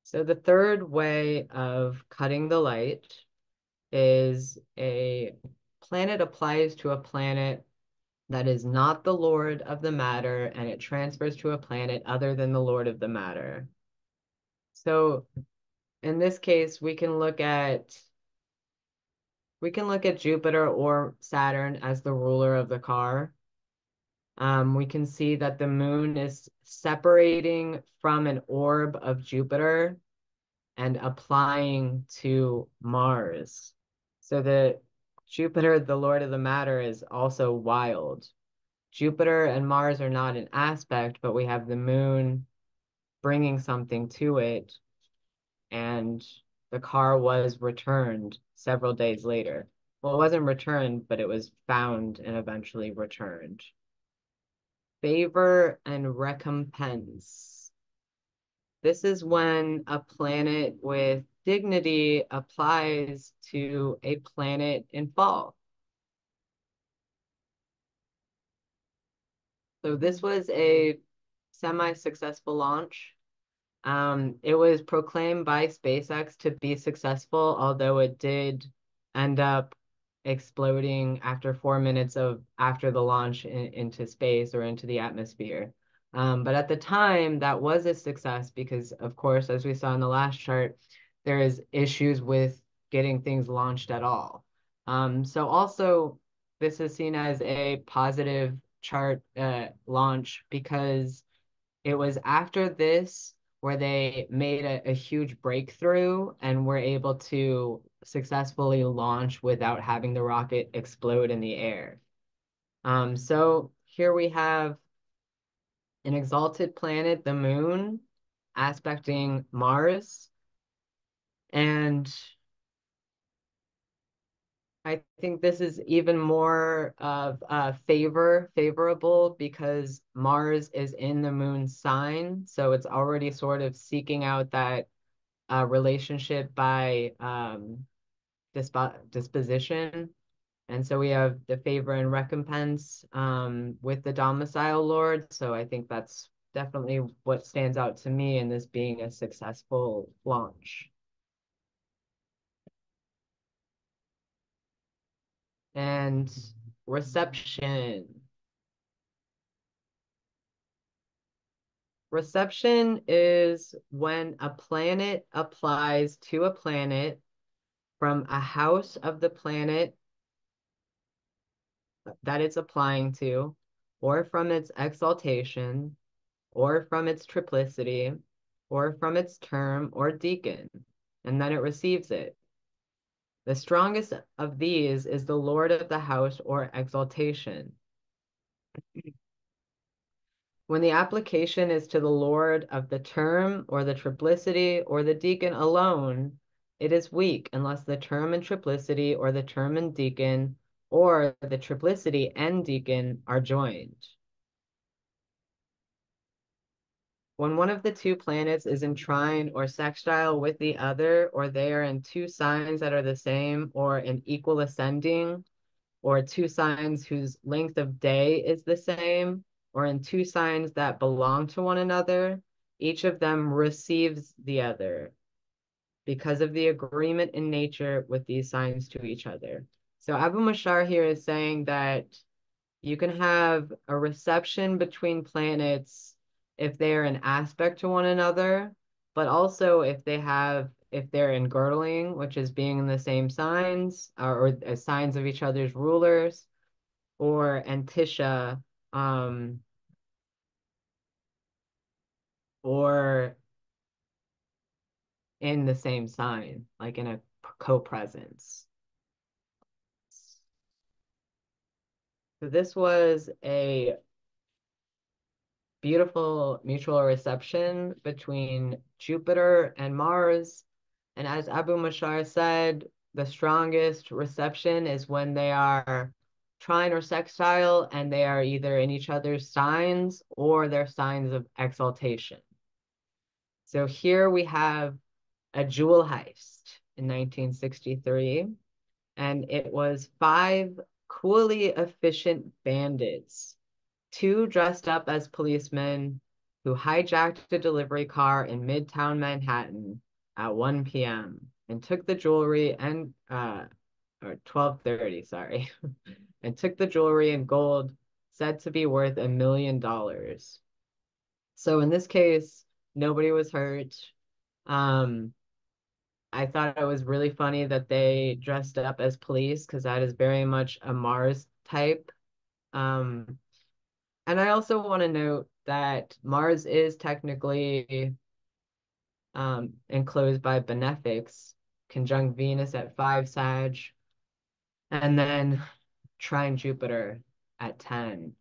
So the third way of cutting the light is a planet applies to a planet that is not the lord of the matter, and it transfers to a planet other than the lord of the matter. So in this case, we can look at Jupiter or Saturn as the ruler of the car. We can see that the moon is separating from an orb of Jupiter and applying to Mars. So the Jupiter, the lord of the matter, is also wild. Jupiter and Mars are not an aspect, but we have the moon bringing something to it, and the car was returned several days later. Well, it wasn't returned, but it was found and eventually returned. Favor and recompense. This is when a planet with dignity applies to a planet in fall. So this was a semi-successful launch. It was proclaimed by SpaceX to be successful, although it did end up exploding after 4 minutes after the launch into space or into the atmosphere. But at the time, that was a success because, of course, as we saw in the last chart, there is issues with getting things launched at all. So also, this is seen as a positive chart launch because it was after this where they made a huge breakthrough and were able to successfully launch without having the rocket explode in the air. So here we have an exalted planet, the moon, aspecting Mars. And I think this is even more of favorable because Mars is in the moon's sign. So it's already sort of seeking out that relationship by disposition. And so we have the favor and recompense with the domicile lord. So I think that's definitely what stands out to me in this being a successful launch. And reception. Reception is when a planet applies to a planet from a house of the planet that it's applying to, or from its exaltation, or from its triplicity, or from its term or deacon, and then it receives it. The strongest of these is the lord of the house or exaltation. When the application is to the lord of the term or the triplicity or the deacon alone, it is weak unless the term and triplicity or the term and deacon or the triplicity and deacon are joined. When one of the two planets is in trine or sextile with the other, or they are in two signs that are the same, or in equal ascending, or two signs whose length of day is the same, or in two signs that belong to one another, each of them receives the other because of the agreement in nature with these signs to each other. So Abu Mashar here is saying that you can have a reception between planets if they're an aspect to one another, but also if they're in girdling, which is being in the same signs or as signs of each other's rulers, or Antisha, or in the same sign, like in a co-presence. So this was a beautiful mutual reception between Jupiter and Mars. And as Abu Mashar said, the strongest reception is when they are trine or sextile and they are either in each other's signs or their signs of exaltation. So here we have a jewel heist in 1963, and it was 5 coolly efficient bandits, 2 dressed up as policemen who hijacked a delivery car in Midtown Manhattan at 1 p.m. and took the jewelry and or 12:30, sorry, and took the jewelry and gold said to be worth $1 million. So in this case, nobody was hurt. Um, I thought it was really funny that they dressed up as police because that is very much a Mars type. Um, and I also want to note that Mars is technically enclosed by benefics, conjunct Venus at 5 Sag, and then trine Jupiter at 10.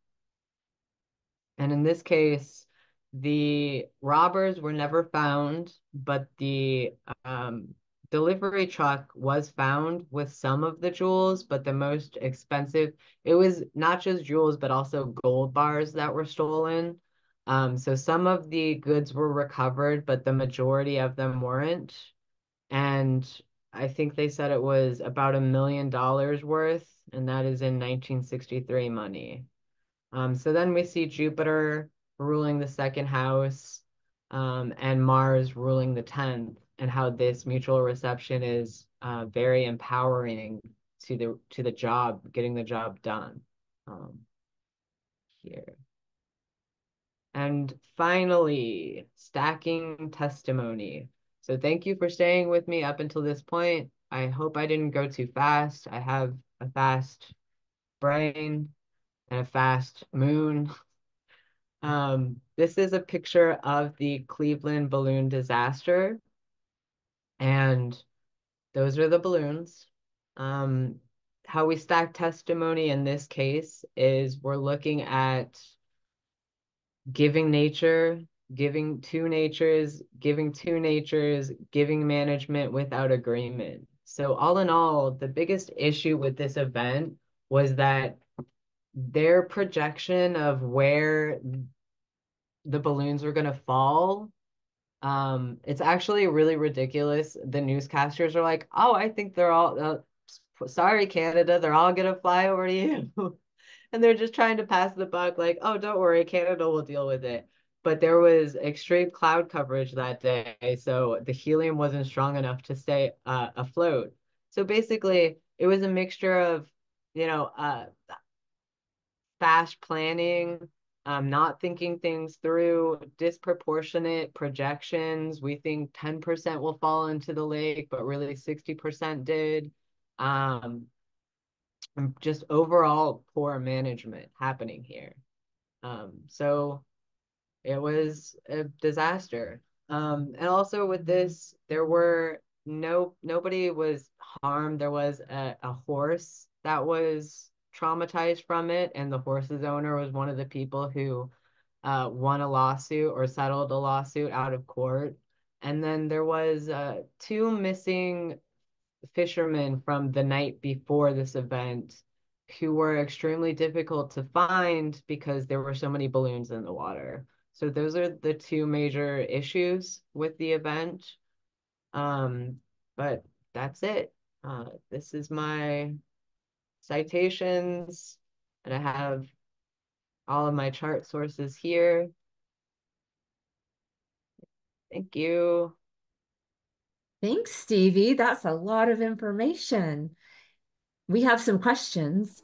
And in this case, the robbers were never found, but the delivery truck was found with some of the jewels, but the most expensive, it was not just jewels, but also gold bars that were stolen. So some of the goods were recovered, but the majority of them weren't. And I think they said it was about $1 million worth, and that is in 1963 money. So then we see Jupiter ruling the second house, and Mars ruling the 10th, and how this mutual reception is very empowering to the job, getting the job done. Here. And finally, stacking testimony. So thank you for staying with me up until this point. I hope I didn't go too fast. I have a fast brain and a fast moon. This is a picture of the Cleveland balloon disaster, and those are the balloons. How we stack testimony in this case is we're looking at giving nature, giving to natures, giving to natures, giving management without agreement. So all in all, the biggest issue with this event was that their projection of where the balloons were going to fall, it's actually really ridiculous. The newscasters are like, oh, I think they're all, sorry, Canada, they're all going to fly over to you. And they're just trying to pass the buck, like, oh, don't worry, Canada will deal with it. But there was extreme cloud coverage that day, so the helium wasn't strong enough to stay afloat. So basically, it was a mixture of, you know, fast planning, not thinking things through, disproportionate projections. We think 10% will fall into the lake, but really 60% did. Um, just overall poor management happening here. So it was a disaster. And also with this, there were nobody was harmed. There was a horse that was traumatized from it, and the horse's owner was one of the people who won a lawsuit or settled a lawsuit out of court. And then there was two missing fishermen from the night before this event who were extremely difficult to find because there were so many balloons in the water. So those are the two major issues with the event. But that's it. This is my citations, and I have all of my chart sources here. Thank you. Thanks, Stevie. That's a lot of information. We have some questions,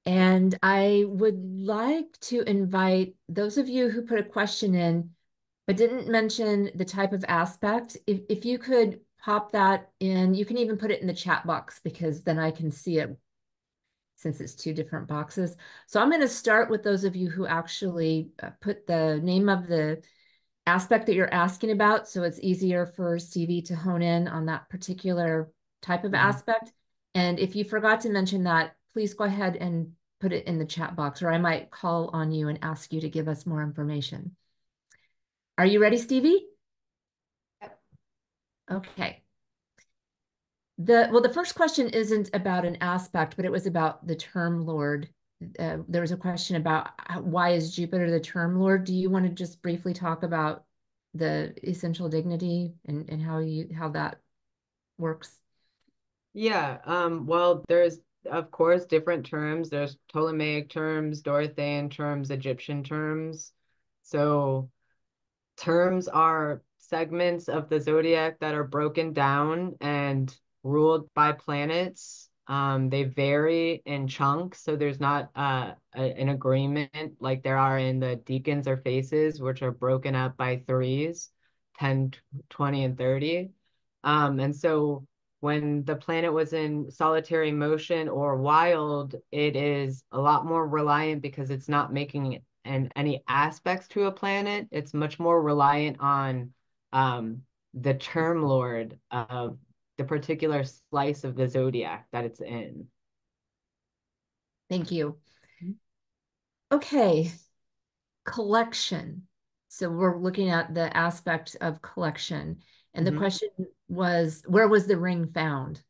and I would like to invite those of you who put a question in but didn't mention the type of aspect. If you could pop that in, you can even put it in the chat box because then I can see it since it's two different boxes. So I'm going to start with those of you who actually put the name of the aspect that you're asking about, so it's easier for Stevie to hone in on that particular type of aspect. And if you forgot to mention that, please go ahead and put it in the chat box, or I might call on you and ask you to give us more information. Are you ready, Stevie? Okay. The first question isn't about an aspect, but it was about the term lord. There was a question about why is Jupiter the term lord? Do you want to just briefly talk about the essential dignity and how that works? Yeah, well, there's of course different terms. There's Ptolemaic terms, Dorothean terms, Egyptian terms. So terms are segments of the zodiac that are broken down and ruled by planets. They vary in chunks, so there's not an agreement like there are in the decans or faces, which are broken up by threes, 10, 20, and 30. And so when the planet was in solitary motion or wild, it is a lot more reliant because it's not making any aspects to a planet. It's much more reliant on the term lord of the particular slice of the zodiac that it's in. Thank you. Okay, collection. So we're looking at the aspect of collection. And the question was, where was the ring found?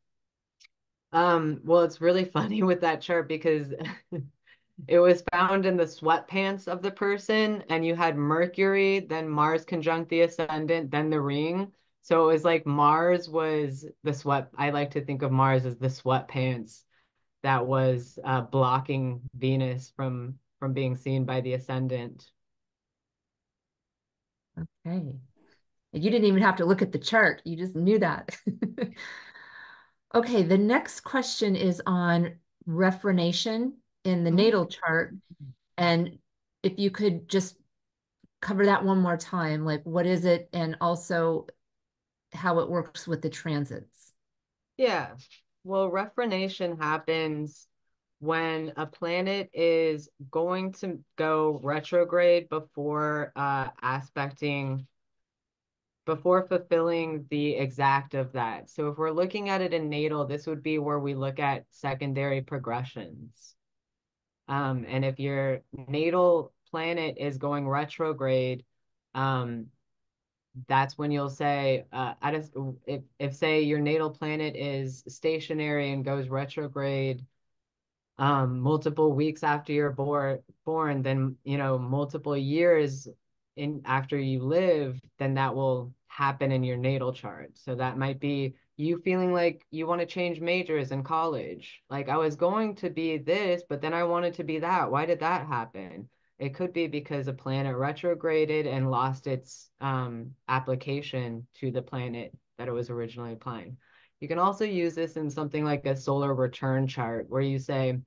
Well, it's really funny with that chart because it was found in the sweatpants of the person, and you had Mercury, then Mars conjunct the ascendant, then the ring. So it was like Mars was the sweat. I like to think of Mars as the sweatpants that was blocking Venus from being seen by the ascendant. Okay. You didn't even have to look at the chart. You just knew that. Okay, the next question is on refrenation in the natal chart. And if you could just cover that one more time, like what is it and also how it works with the transits. Yeah. Well, refrenation happens when a planet is going to go retrograde before aspecting, before fulfilling the exact of that. So if we're looking at it in natal, this would be where we look at secondary progressions. And if your natal planet is going retrograde, that's when you'll say, if say your natal planet is stationary and goes retrograde multiple weeks after you're born, then multiple years in after you live, then that will happen in your natal chart. So that might be you feeling like you want to change majors in college. Like, I was going to be this, but then I wanted to be that. Why did that happen? It could be because a planet retrograded and lost its application to the planet that it was originally applying. You can also use this in something like a solar return chart where you say,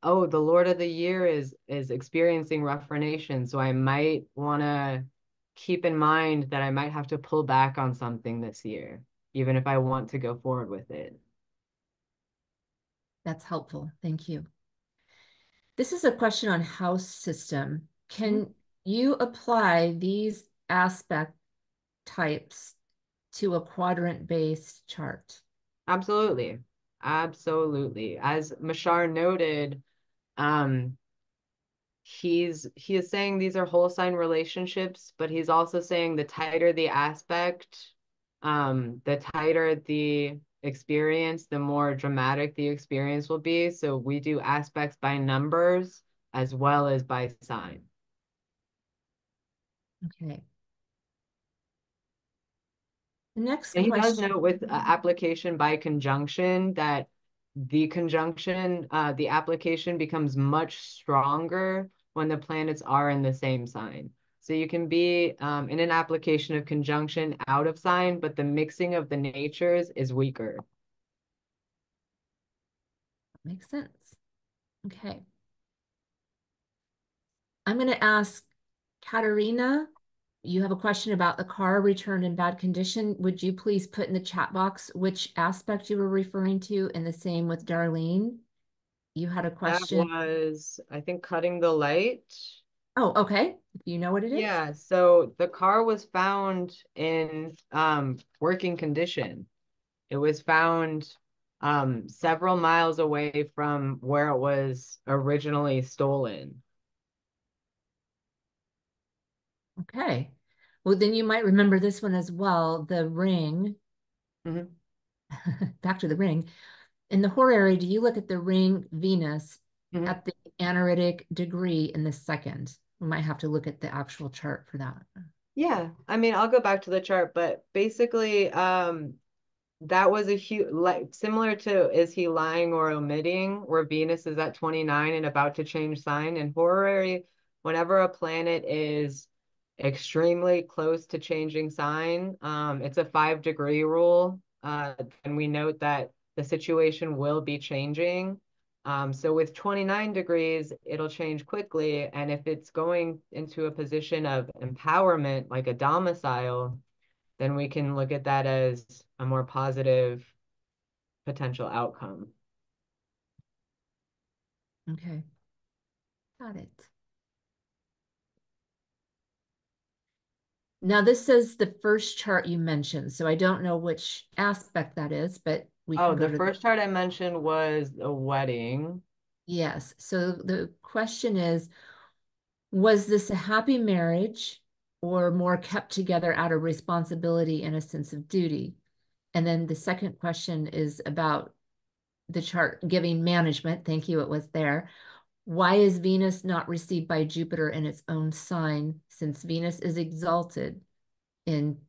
oh, the Lord of the Year is experiencing Refrenation, so I might want to keep in mind that I might have to pull back on something this year, even if I want to go forward with it. That's helpful. Thank you. This is a question on house system. Can you apply these aspect types to a quadrant-based chart? Absolutely. Absolutely. As Mashar noted, he is saying these are whole sign relationships, but he's also saying the tighter the aspect, the tighter the experience, the more dramatic the experience will be. So we do aspects by numbers as well as by sign. Okay. The next And he does question. note with application by conjunction that the conjunction, the application becomes much stronger when the planets are in the same sign. So you can be in an application of conjunction out of sign, but the mixing of the natures is weaker. Makes sense. Okay. I'm going to ask Katerina, you have a question about the car returned in bad condition. Would you please put in the chat box which aspect you were referring to, and the same with Darlene? You had a question. That was, I think, cutting the light. Oh, okay. If you know what it is. Yeah, so the car was found in working condition. It was found several miles away from where it was originally stolen. Okay. Well, then you might remember this one as well. The ring, back to the ring. In the horary, do you look at the ring Venus at the analytic degree in the second? We might have to look at the actual chart for that. Yeah, I mean, I'll go back to the chart, but basically, that was a huge, like, similar to is he lying or omitting, where Venus is at 29 and about to change sign. In horary, whenever a planet is extremely close to changing sign, it's a 5-degree rule, and we note that the situation will be changing. So with 29 degrees, it'll change quickly, and if it's going into a position of empowerment, like a domicile, then we can look at that as a more positive potential outcome. Okay. Got it. Now, this is the first chart you mentioned, so I don't know which aspect that is, but we can go to the first chart I mentioned was a wedding. Yes. So the question is, was this a happy marriage or more kept together out of responsibility and a sense of duty? And then the second question is about the chart giving management. Thank you, it was there. Why is Venus not received by Jupiter in its own sign, since Venus is exalted in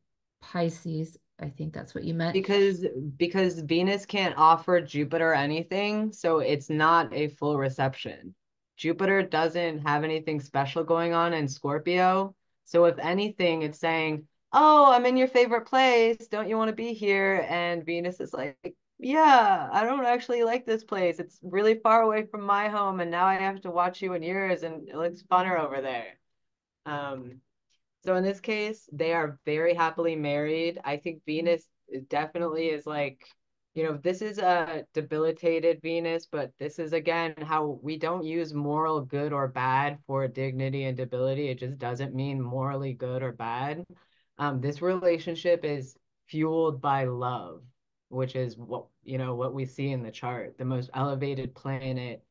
Pisces? I think that's what you meant. Because Venus can't offer Jupiter anything, so it's not a full reception. Jupiter doesn't have anything special going on in Scorpio. So if anything, it's saying, oh, I'm in your favorite place. Don't you want to be here? And Venus is like, yeah, I don't actually like this place. It's really far away from my home, and now I have to watch you in yours, and it looks funner over there. So in this case, they are very happily married. I think Venus definitely is like, this is a debilitated Venus, but this is again how we don't use moral good or bad for dignity and debility. It just doesn't mean morally good or bad. This relationship is fueled by love, which is what we see in the chart. The most elevated planet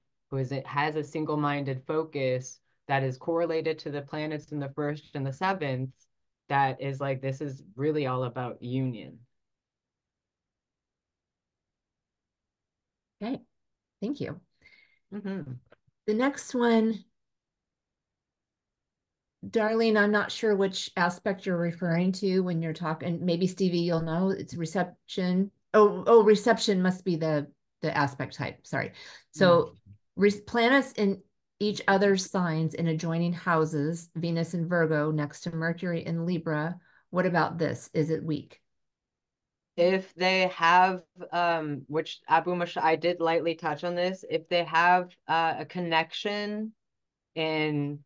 has a single-minded focus that is correlated to the planets in the first and the seventh, that is like, this is really all about union. Okay, thank you. Mm-hmm. The next one, Darlene, I'm not sure which aspect you're referring to when you're talking. Maybe Stevie, you'll know. It's reception. Oh, reception must be the aspect type. Sorry. So planets in each other's signs in adjoining houses, Venus in Virgo next to Mercury in Libra. What about this? Is it weak? If they have, which Abu Mash, I did lightly touch on this, if they have a connection in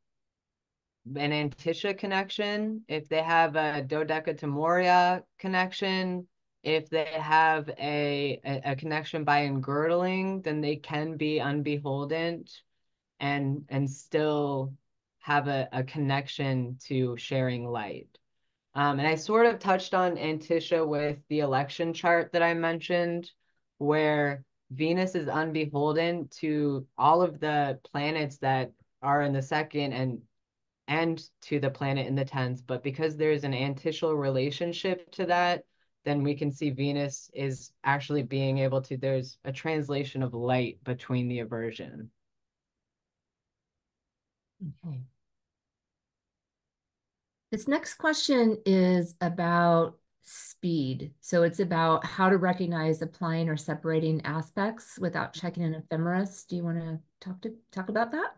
an Antisha connection, if they have a Dodecatemoria connection, if they have a connection by engirdling, then they can be unbeholden and still have a connection to sharing light. And I sort of touched on Antisha with the election chart that I mentioned, where Venus is unbeholden to all of the planets that are in the second and to the planet in the 10th. But because there's an antitial relationship to that, then we can see Venus is actually being able to, there's a translation of light between the aversion. Okay. This next question is about speed. So it's about how to recognize applying or separating aspects without checking an ephemeris. Do you want to talk about that?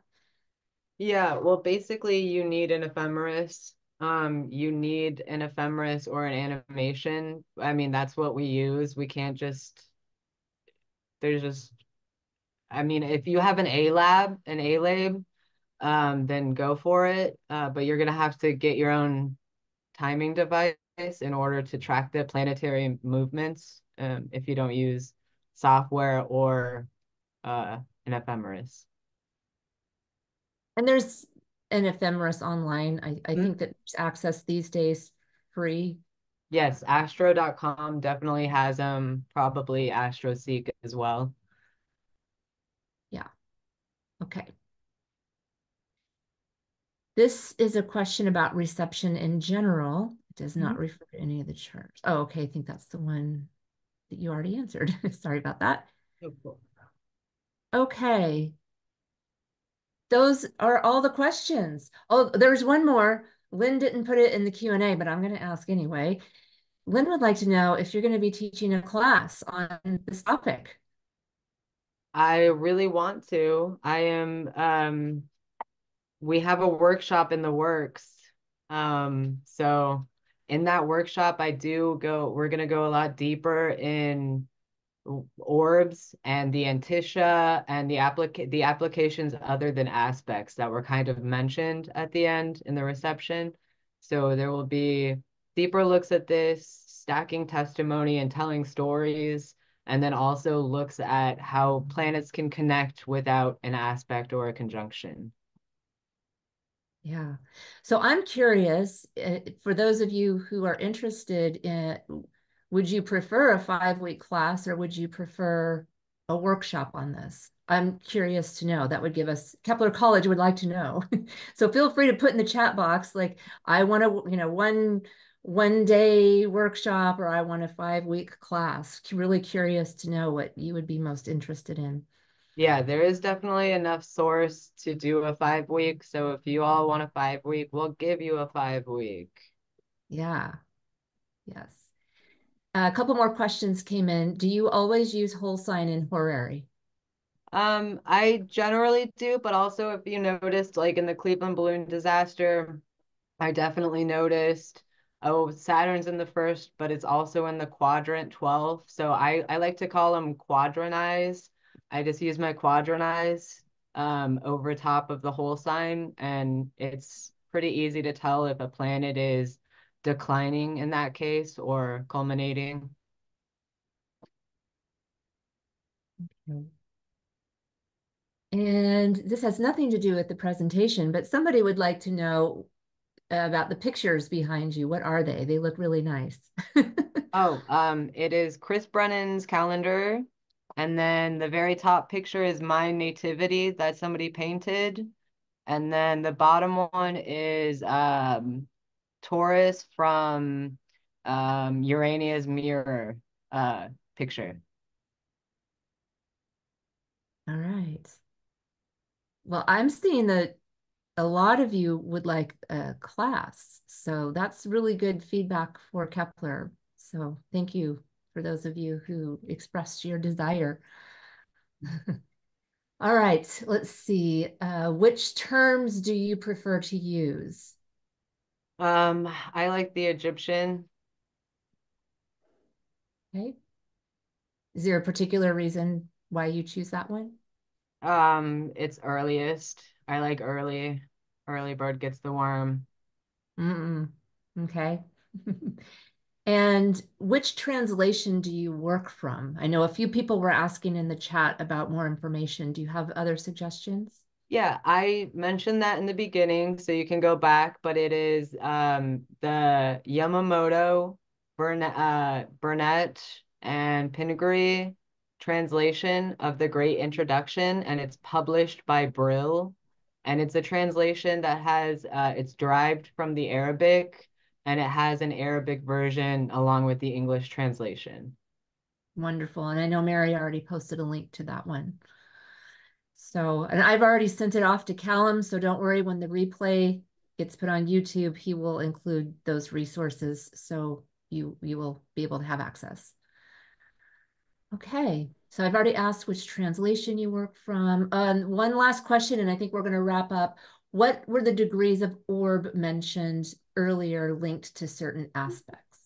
Yeah, well, basically you need an ephemeris. You need an ephemeris or an animation. I mean, that's what we use. We can't just, there's just, I mean, if you have an A-lab, then go for it. But you're gonna have to get your own timing device in order to track the planetary movements, if you don't use software or an ephemeris. And there's an ephemeris online. I think that there's access these days free. Yes, astro.com definitely has probably AstroSeek as well. Yeah. Okay. This is a question about reception in general. It does not refer to any of the charts. Oh, okay. I think that's the one that you already answered. Sorry about that. Oh, cool. Okay. Those are all the questions. Oh, there's one more. Lynn didn't put it in the Q&A, but I'm going to ask anyway. Lynn would like to know if you're going to be teaching a class on this topic. I really want to. We have a workshop in the works. So in that workshop, we're going to go a lot deeper in orbs and the Antisha and the applications other than aspects that were kind of mentioned at the end in the reception. So there will be deeper looks at this, stacking testimony and telling stories, and then also looks at how planets can connect without an aspect or a conjunction. Yeah. So I'm curious, for those of you who are interested in, would you prefer a 5-week class or would you prefer a workshop on this? I'm curious to know. That would give us, KeplerCollege would like to know. So feel free to put in the chat box, like, I want to, one day workshop or I want a 5-week class. Really curious to know what you would be most interested in. Yeah, there is definitely enough source to do a 5-week. So if you all want a 5-week, we'll give you a 5-week. Yeah. Yes. A couple more questions came in. Do you always use whole sign in horary? I generally do, but also if you noticed, like in the Cleveland balloon disaster, I definitely noticed, oh, Saturn's in the first, but it's also in the quadrant 12. So I like to call them quadrantize. I just use my quadrantize over top of the whole sign, and it's pretty easy to tell if a planet is declining in that case or culminating. And this has nothing to do with the presentation, but somebody would like to know about the pictures behind you. What are they? They look really nice. Oh, it is Chris Brennan's calendar. And then the very top picture is my nativity that somebody painted. And then the bottom one is Taurus from Urania's mirror picture. All right. Well, I'm seeing that a lot of you would like a class. So that's really good feedback for Kepler. So thank you for those of you who expressed your desire. All right, let's see. Which terms do you prefer to use? I like the Egyptian. Okay. Is there a particular reason why you choose that one? It's earliest. I like early. Early bird gets the worm. Okay. And which translation do you work from? I know a few people were asking in the chat about more information. Do you have other suggestions? Yeah, I mentioned that in the beginning, so you can go back, but it is the Yamamoto, Burnett, and Pingree translation of the Great Introduction, and it's published by Brill. And it's a translation that has it's derived from the Arabic, and it has an Arabic version along with the English translation. Wonderful. And I know Mary already posted a link to that one. So, and I've already sent it off to Callum, so don't worry, when the replay gets put on YouTube, he will include those resources so you will be able to have access. Okay, so I've already asked which translation you work from. One last question, and I think we're going to wrap up. What were the degrees of orb mentioned earlier linked to certain aspects?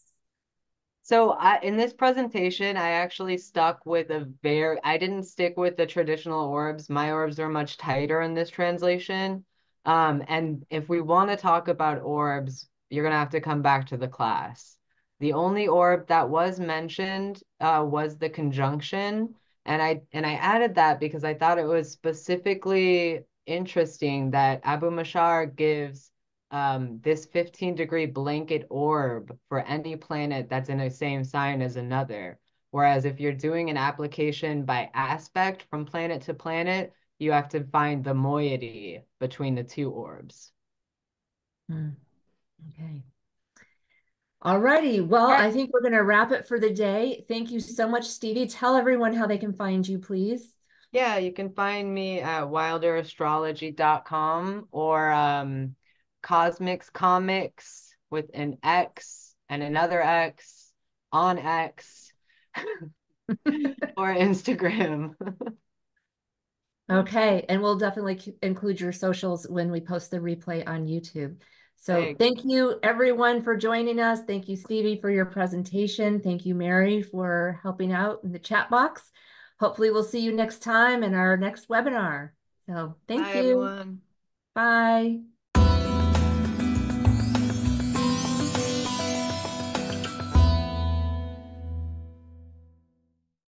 So in this presentation, I actually stuck with I didn't stick with the traditional orbs. My orbs are much tighter in this translation. And if we want to talk about orbs, you're gonna have to come back to the class. The only orb that was mentioned was the conjunction. And I added that because I thought it was specifically interesting that Abu Mashar gives this 15-degree blanket orb for any planet that's in the same sign as another. Whereas if you're doing an application by aspect from planet to planet, you have to find the moiety between the two orbs. Okay. All righty. Well, All right. I think we're going to wrap it for the day. Thank you so much, Stevie. Tell everyone how they can find you, please. Yeah, you can find me at wilderastrology.com or Cosmics Comics with an X and another X on X or Instagram. Okay, and we'll definitely include your socials when we post the replay on YouTube. So Thanks. thank you everyone for joining us. Thank you, Stevie, for your presentation. Thank you, Mary, for helping out in the chat box. Hopefully we'll see you next time in our next webinar. So thank Bye, you. everyone. Bye.